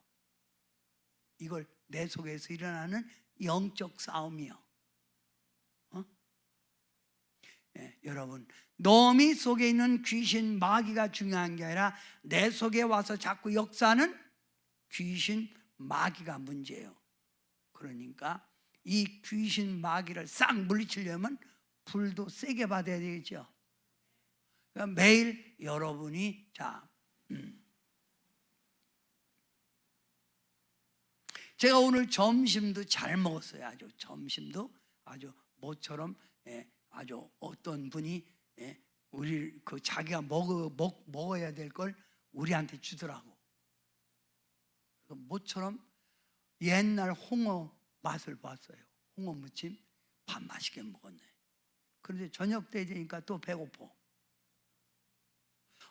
이걸 내 속에서 일어나는 영적 싸움이요. 여러분, 너미 속에 있는 귀신, 마귀가 중요한 게 아니라 내 속에 와서 자꾸 역사하는 귀신, 마귀가 문제예요. 그러니까 이 귀신, 마귀를 싹 물리치려면 불도 세게 받아야 되겠죠. 그러니까 매일 여러분이 제가 오늘 점심도 잘 먹었어요. 아주 점심도 아주 모처럼, 아주 어떤 분이 우리 그 자기가 먹어야 될 걸 우리한테 주더라고. 모처럼 옛날 홍어 맛을 봤어요. 홍어 무침 밥 맛있게 먹었네. 그런데 저녁 때 되니까 또 배고파.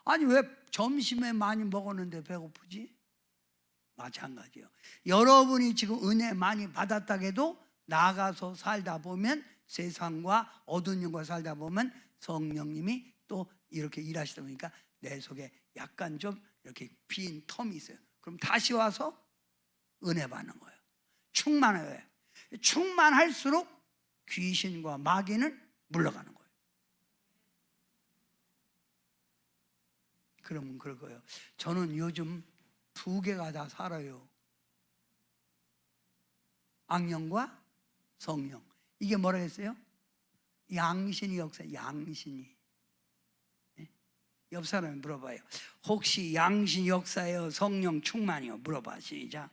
아니 왜 점심에 많이 먹었는데 배고프지? 마찬가지예요. 여러분이 지금 은혜 많이 받았다 해도 나가서 살다 보면, 세상과 어두운 영과 살다 보면 성령님이 또 이렇게 일하시다 보니까 내 속에 약간 좀 이렇게 빈 텀이 있어요. 그럼 다시 와서 은혜 받는 거예요. 충만해요. 충만할수록 귀신과 마귀는 물러가는 거예요. 그러면 그럴 거예요. 저는 요즘 두 개가 다 살아요. 악령과 성령. 이게 뭐라 했어요? 양신이 역사, 양신이. 옆 사람이 물어봐요. 혹시 양신 역사예요? 성령 충만이요? 물어봐. 시작.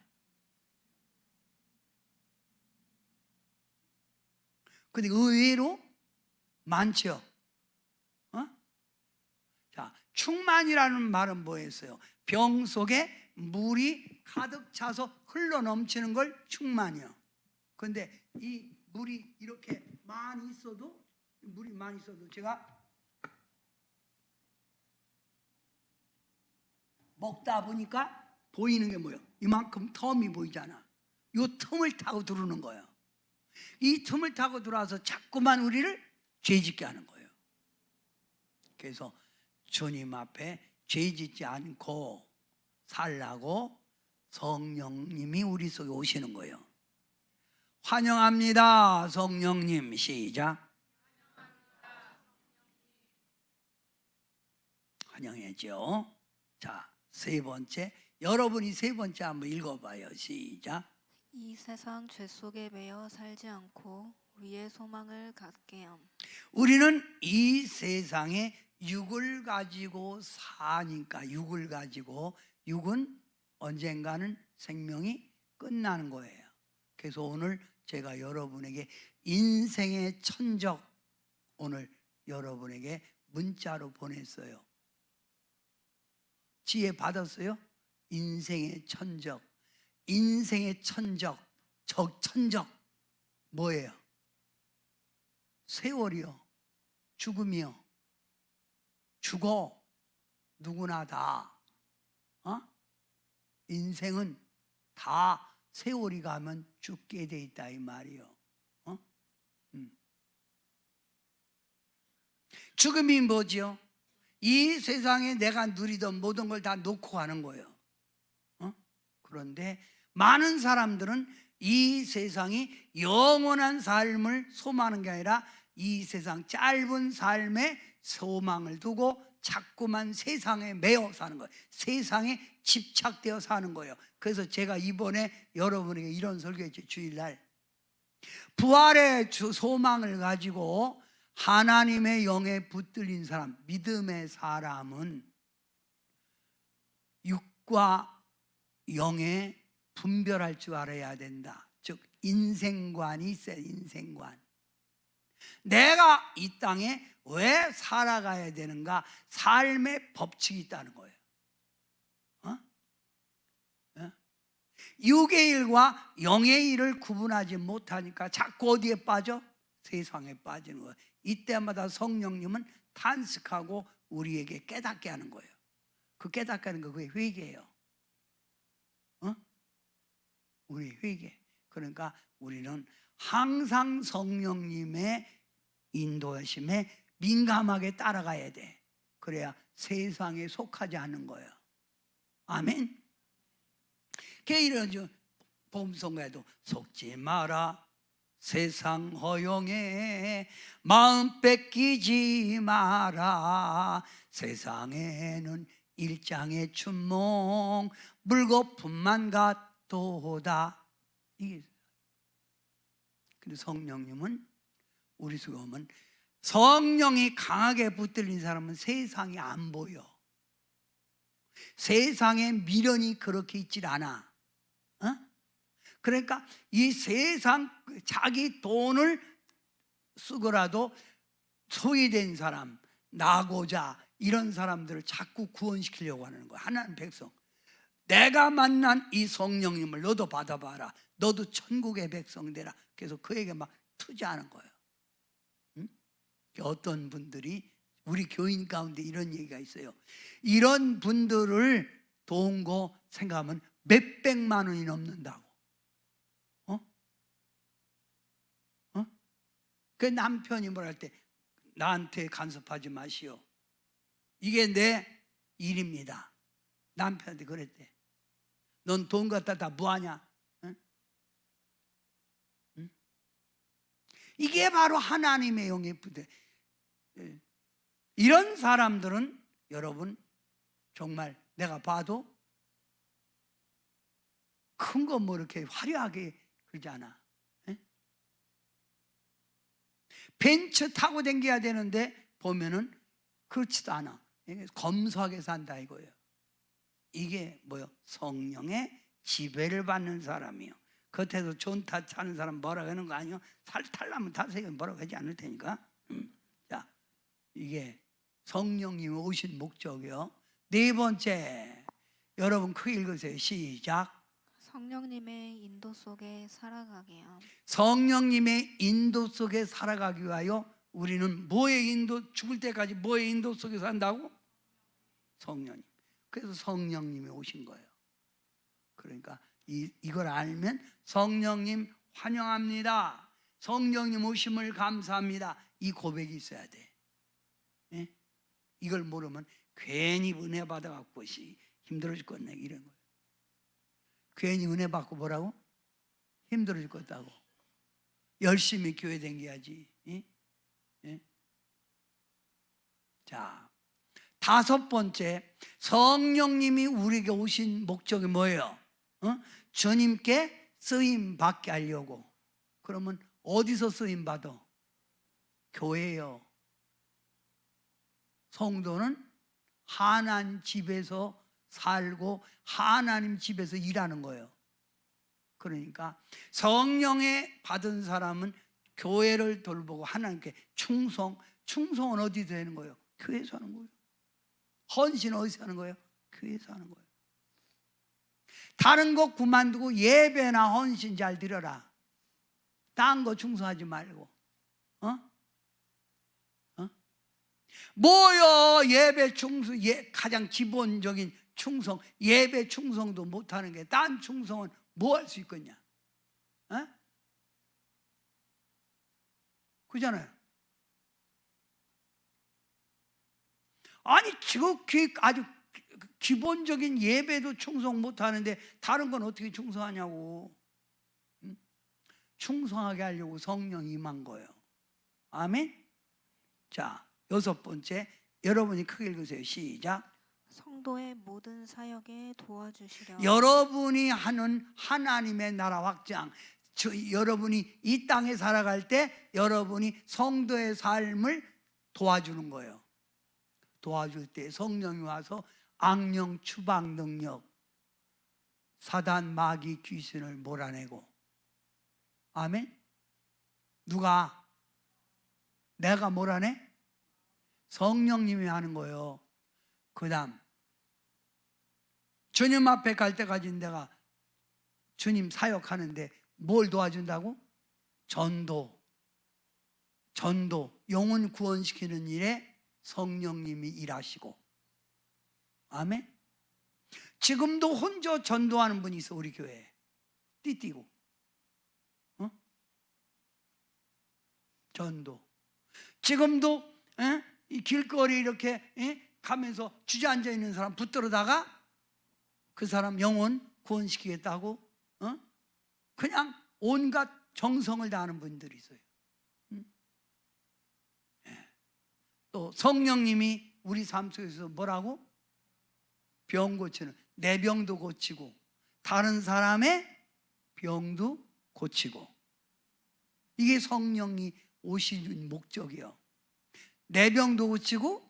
근데 의외로 많죠. 자, 충만이라는 말은 뭐였어요? 병 속에 물이 가득 차서 흘러 넘치는 걸 충만이요. 근데 이 물이 이렇게 많이 있어도, 제가 먹다 보니까 보이는 게 뭐예요? 이만큼 텀이 보이잖아. 이 틈을 타고 들어오는 거예요. 이 틈을 타고 들어와서 자꾸만 우리를 죄짓게 하는 거예요. 그래서 주님 앞에 죄짓지 않고 살라고 성령님이 우리 속에 오시는 거예요. 환영합니다, 성령님. 시작. 환영해죠. 자, 세 번째, 여러분이 세 번째 한번 읽어봐요. 시작. 이 세상 죄 속에 매여 살지 않고 위의 소망을 갖게 함. 우리는 이 세상에 육을 가지고 사니까, 육은 언젠가는 생명이 끝나는 거예요. 그래서 오늘 제가 여러분에게 인생의 천적, 오늘 여러분에게 문자로 보냈어요. 지혜 받았어요? 인생의 천적. 인생의 천적, 천적 뭐예요? 세월이요, 죽음이요. 죽어, 누구나 다. 인생은 다 세월이 가면 죽게 돼 있다 이 말이요. 죽음이 뭐지요? 이 세상에 내가 누리던 모든 걸 다 놓고 가는 거예요. 그런데 많은 사람들은 이 세상이 영원한 삶을 소망하는 게 아니라 이 세상 짧은 삶에 소망을 두고 자꾸만 세상에 매여 사는 거예요. 세상에 집착되어 사는 거예요. 그래서 제가 이번에 여러분에게 이런 설교했죠. 주일날 부활의 소망을 가지고 하나님의 영에 붙들린 사람, 믿음의 사람은 육과 영에 분별할 줄 알아야 된다. 즉 인생관이 있어요. 인생관. 내가 이 땅에 왜 살아가야 되는가? 삶의 법칙이 있다는 거예요. 육의 일과 영의 일을 구분하지 못하니까 자꾸 어디에 빠져? 세상에 빠지는 거예요. 이때마다 성령님은 탄식하고 우리에게 깨닫게 하는 거예요. 그 깨닫게 하는 거 그게 회개예요. 우리 회개. 그러니까 우리는 항상 성령님의 인도하심에 민감하게 따라가야 돼. 그래야 세상에 속하지 않는 거예요. 아멘. 이런 봄송가에도 속지 마라 세상 허용에 마음 뺏기지 마라 세상에는 일장의 춘몽 물거품만 같도다. 이게 근데 성령님은 우리 속에 오면 성령이 강하게 붙들린 사람은 세상이 안 보여. 세상에 미련이 그렇게 있질 않아. 그러니까 이 세상 자기 돈을 쓰고라도 소외된 사람, 나고자 이런 사람들을 자꾸 구원시키려고 하는 거야. 하나님 백성, 내가 만난 이 성령님을 너도 받아봐라. 너도 천국의 백성 되라. 그래서 그에게 막 투자하는 거예요. 어떤 분들이 우리 교인 가운데 이런 얘기가 있어요. 이런 분들을 도운 거 생각하면 몇백만 원이 넘는다고. 그 남편이 뭐라 할 때 나한테 간섭하지 마시오. 이게 내 일입니다. 남편한테 그랬대. 넌 돈 갖다 다 뭐하냐? 이게 바로 하나님의 영의 부대. 이런 사람들은 여러분 정말 내가 봐도 큰 거 뭐 이렇게 화려하게 그러지 않아. 벤츠 타고 다녀야 되는데 보면은 그렇지도 않아. 검소하게 산다 이거예요. 이게 뭐요? 성령의 지배를 받는 사람이요. 겉에서 좋은 타 타는 사람 뭐라고 하는 거 아니요? 탈라면 타세요. 뭐라고 하지 않을 테니까. 자, 이게 성령님이 오신 목적이요. 네 번째, 여러분 크게 읽으세요. 시작. 성령님의 인도 속에 살아가게요. 성령님의 인도 속에 살아가기 위하여 우리는 뭐의 인도, 죽을 때까지 뭐의 인도 속에 산다고? 성령님. 그래서 성령님이 오신 거예요. 그러니까 이걸 알면 성령님 환영합니다. 성령님 오심을 감사합니다. 이 고백이 있어야 돼. 예? 이걸 모르면 괜히 은혜 받아갖고 힘들어 죽겠네 이런 거예요. 괜히 은혜 받고 뭐라고? 힘들어 죽겠다고. 열심히 교회 다녀야지. 예? 예? 자, 다섯 번째, 성령님이 우리에게 오신 목적이 뭐예요? 주님께 쓰임 받게 하려고. 그러면 어디서 쓰임 받아? 교회요. 성도는 하나님 집에서 살고 하나님 집에서 일하는 거예요. 그러니까 성령에 받은 사람은 교회를 돌보고 하나님께 충성은 어디서 하는 거예요? 교회에서 하는 거예요. 헌신은 어디서 하는 거예요? 교회에서 하는 거예요. 다른 거 그만두고 예배나 헌신 잘 드려라. 딴 거 충성하지 말고. 뭐요? 예배 충성, 가장 기본적인 충성, 예배 충성도 못하는 게 딴 충성은 뭐 할 수 있겠냐? 그잖아요. 아니 지극히 아주 기본적인 예배도 충성 못하는데 다른 건 어떻게 충성하냐고. 충성하게 하려고 성령이 임한 거예요. 아멘. 자, 6번째, 여러분이 크게 읽으세요. 시작. 성도의 모든 사역에 도와주시려. 여러분이 하는 하나님의 나라 확장, 여러분이 이 땅에 살아갈 때 여러분이 성도의 삶을 도와주는 거예요. 도와줄 때 성령이 와서 악령 추방 능력, 사단 마귀 귀신을 몰아내고. 아멘. 누가? 내가 몰아내? 성령님이 하는 거예요. 그 다음 주님 앞에 갈 때까지 내가 주님 사역하는데 뭘 도와준다고? 전도, 영혼 구원시키는 일에 성령님이 일하시고. 아멘. 지금도 혼자 전도하는 분이 있어. 우리 교회에 띠띠고 전도. 지금도 이 길거리 이렇게 가면서 주저앉아 있는 사람 붙들어다가 그 사람 영혼 구원시키겠다고 그냥 온갖 정성을 다하는 분들이 있어요. 또 성령님이 우리 삶 속에서 뭐라고? 병 고치는, 내 병도 고치고 다른 사람의 병도 고치고. 이게 성령이 오시는 목적이요. 내 병도 고치고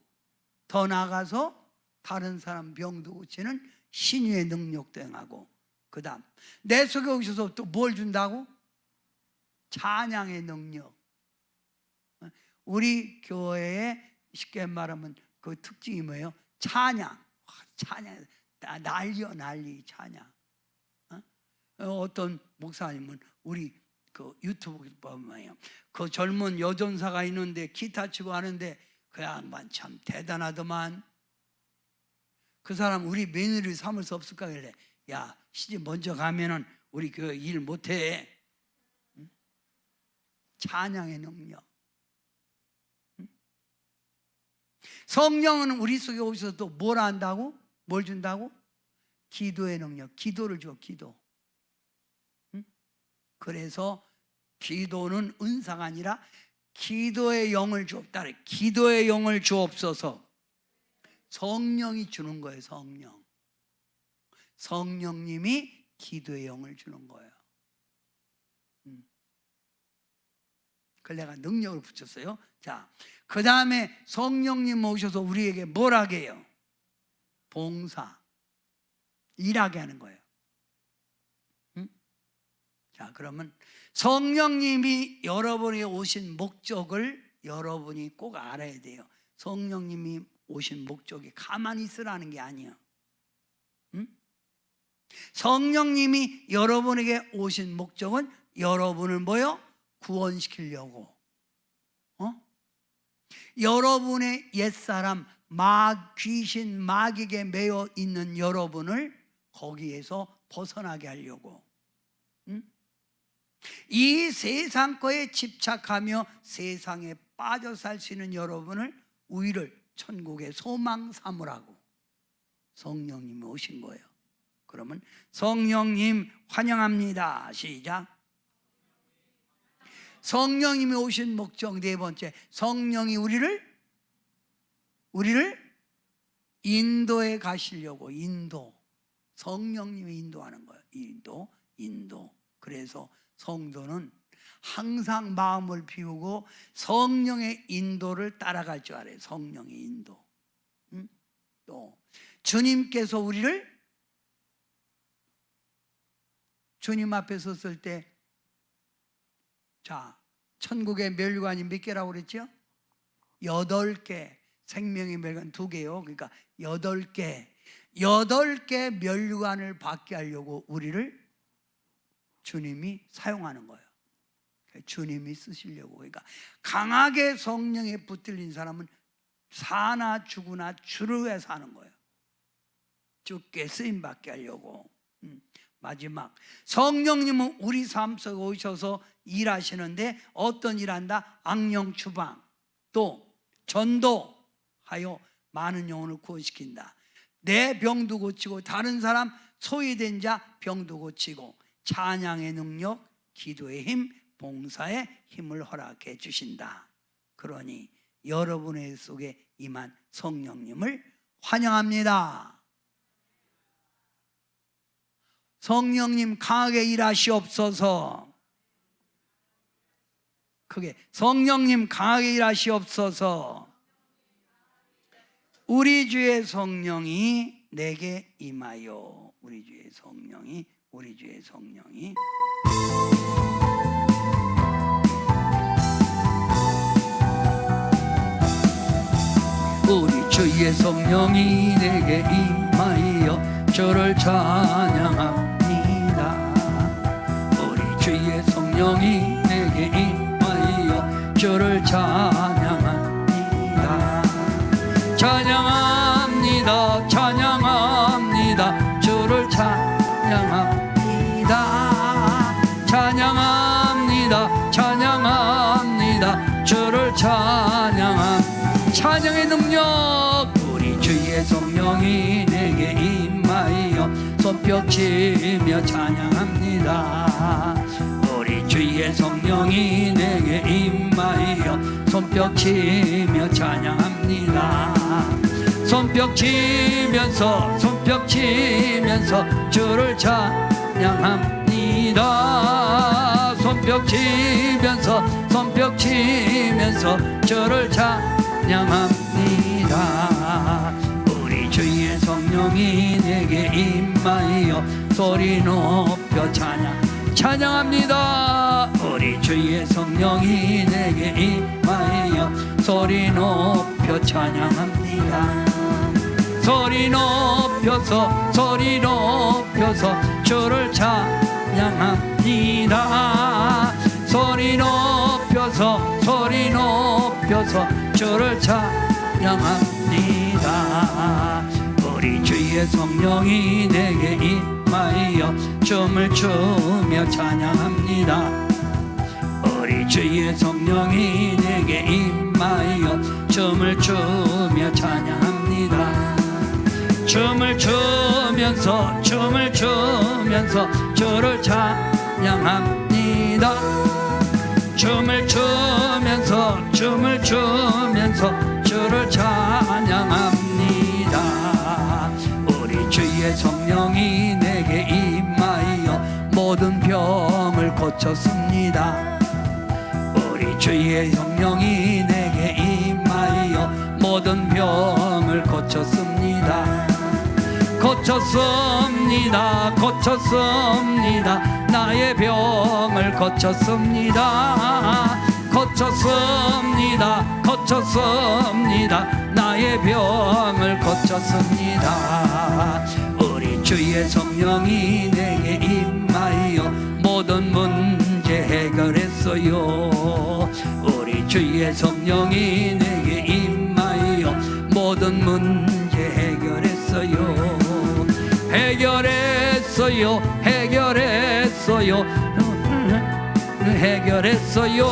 더 나아가서 다른 사람 병도 고치는 신유의 능력도 행하고. 그 다음 내 속에 오셔서 또 뭘 준다고? 찬양의 능력. 우리 교회에 쉽게 말하면 그 특징이 뭐예요? 찬양. 난리 찬양. 어떤 목사님은 우리 그 유튜브 보면 그 젊은 여전사가 있는데 기타 치고 하는데 그 양반 참 대단하더만. 그 사람 우리 며느리 삼을 수 없을까? 그래. 야, 시집 먼저 가면은 우리 그 일 못해. 찬양의 능력. 성령은 우리 속에 오셔서 또 뭘 한다고? 뭘 준다고? 기도의 능력. 기도를 줘. 기도. 그래서 기도는 은사가 아니라 기도의 영을 주옵다. 기도의 영을 주옵소서. 성령이 주는 거예요. 성령님이 기도의 영을 주는 거예요. 그걸 내가 능력을 붙였어요. 자, 그 다음에 성령님 오셔서 우리에게 뭘 하게 해요? 봉사, 일하게 하는 거예요. 자, 그러면 성령님이 여러분이 오신 목적을 여러분이 꼭 알아야 돼요. 성령님이 오신 목적이 가만히 있으라는 게 아니에요. 성령님이 여러분에게 오신 목적은 여러분을 뭐요? 구원시키려고. 여러분의 옛사람 귀신 마귀에게 매여 있는 여러분을 거기에서 벗어나게 하려고. 이 세상 거에 집착하며 세상에 빠져 살 수 있는 여러분을 우리를 천국의 소망 삼으라고 성령님이 오신 거예요. 그러면 성령님 환영합니다. 시작. 성령님이 오신 목적 네 번째, 성령이 우리를 인도에 가시려고. 성령님이 인도하는 거예요. 인도. 그래서 성도는 항상 마음을 비우고 성령의 인도를 따라갈 줄 알아요. 성령의 인도. 또 주님께서 우리를 주님 앞에 섰을 때, 자, 천국의 멸관이 몇 개라고 그랬죠? 8개. 생명의 멸관 2개요. 그러니까 8개. 8개 멸관을 받게 하려고 우리를 주님이 사용하는 거예요. 주님이 쓰시려고. 그러니까 강하게 성령에 붙들린 사람은 사나 죽으나 주를 위해 사는 거예요. 주께 쓰임 받게 하려고. 마지막, 성령님은 우리 삶 속에 오셔서 일하시는데 어떤 일한다? 악령 추방, 또 전도하여 많은 영혼을 구원시킨다. 내 병도 고치고 다른 사람 소외된 자 병도 고치고 찬양의 능력, 기도의 힘, 봉사의 힘을 허락해 주신다. 그러니 여러분의 속에 임한 성령님을 환영합니다. 성령님 강하게 일하시옵소서. 크게, 성령님 강하게 일하시옵소서. 우리 주의 성령이 내게 임하여. 우리 주의 성령이, 우리 주의 성령이. 우리 주의 성령이 내게 임하여 주를 찬양합니다. 우리 주의 성령이 내게 임하여 주를 찬양합니다. 찬양합니다. 찬양합니다. 주를 찬양합니다. 찬양합니다. 찬양합니다. 주를 찬양합니다. 찬양의 능력, 우리 주의 성령이 내게 임하여 손뼉치며 찬양합니다. 우리 주의 성령이 내게 임하여 손뼉치며 찬양합니다. 손뼉치면서 손뼉치면서 주를 찬양합니다. 손뼉치면서 손뼉치면서 주를 찬양합니다. 우리 주의 성령이 내게 임하여 소리 높여 찬양합니다. 우리 주의 성령이 내게 임하여 소리 높여 찬양합니다. 소리 높여서 소리 높여서 주를 찬양합니다. 소리 높여서 소리 높여서 주를 찬양합니다. 우리 주의 성령이 내게 임하여 춤을 추며 찬양합니다. 우리 주의 성령이 내게 임하여 춤을 추며 찬양합니다. 춤을 추면서 주를 찬양합니다. 춤을 추면서 주를 찬양합니다. 우리 주의 성령이 내게 임하여 모든 병을 고쳤습니다. 우리 주의 성령이 내게 임하여 모든 병을 고쳤습니다. 고쳤습니다. 고쳤습니다. 나의 병을 고쳤습니다. 고쳤습니다. 고쳤습니다. 나의 병을 고쳤습니다. 우리 주의 성령이 내게 임하여 모든 문제 해결했어요. 우리 주의 성령이 내게 임하여 모든 문제 해결했어요. 해결했어요. 해결했어요. 해결했어요.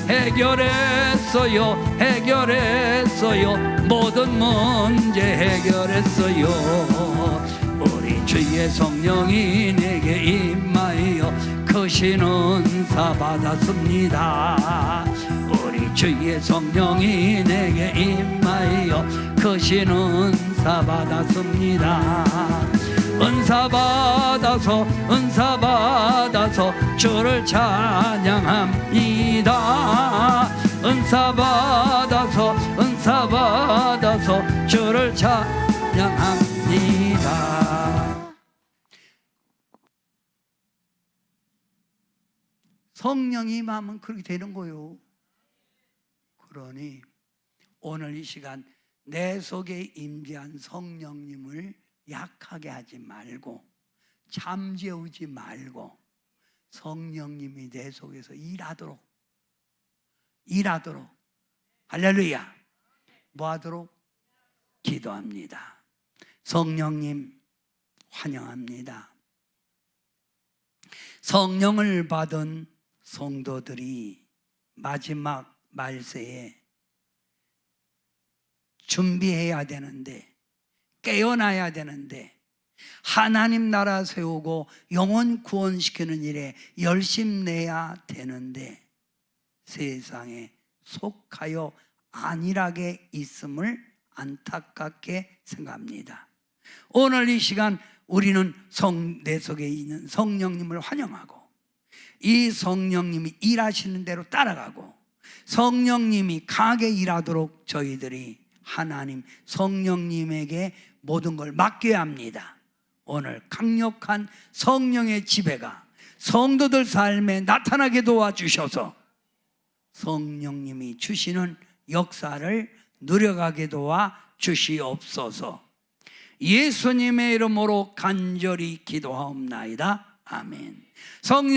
해결했어요. 해결했어요. 모든 문제 해결했어요. 우리 주의 성령이 내게 임하여 크신 은사 받았습니다. 우리 주의 성령이 내게 임하여 크신 은사 받았습니다. 은사 받아서 주를 찬양합니다. 은사 받아서 주를 찬양합니다. 성령이 임하면 그렇게 되는 거예요. 그러니 오늘 이 시간 내 속에 임재한 성령님을 약하게 하지 말고 잠재우지 말고 성령님이 내 속에서 일하도록 할렐루야, 뭐하도록? 기도합니다. 성령님 환영합니다. 성령을 받은 성도들이 마지막 말세에 준비해야 되는데, 깨어나야 되는데, 하나님 나라 세우고 영혼 구원시키는 일에 열심 내야 되는데 세상에 속하여 안일하게 있음을 안타깝게 생각합니다. 오늘 이 시간 우리는 내 속에 있는 성령님을 환영하고 이 성령님이 일하시는 대로 따라가고 성령님이 강하게 일하도록 저희들이 하나님 성령님에게 모든 걸 맡겨야 합니다. 오늘 강력한 성령의 지배가 성도들 삶에 나타나게 도와주셔서 성령님이 주시는 역사를 누려가게 도와주시옵소서. 예수님의 이름으로 간절히 기도하옵나이다. 아멘. 성령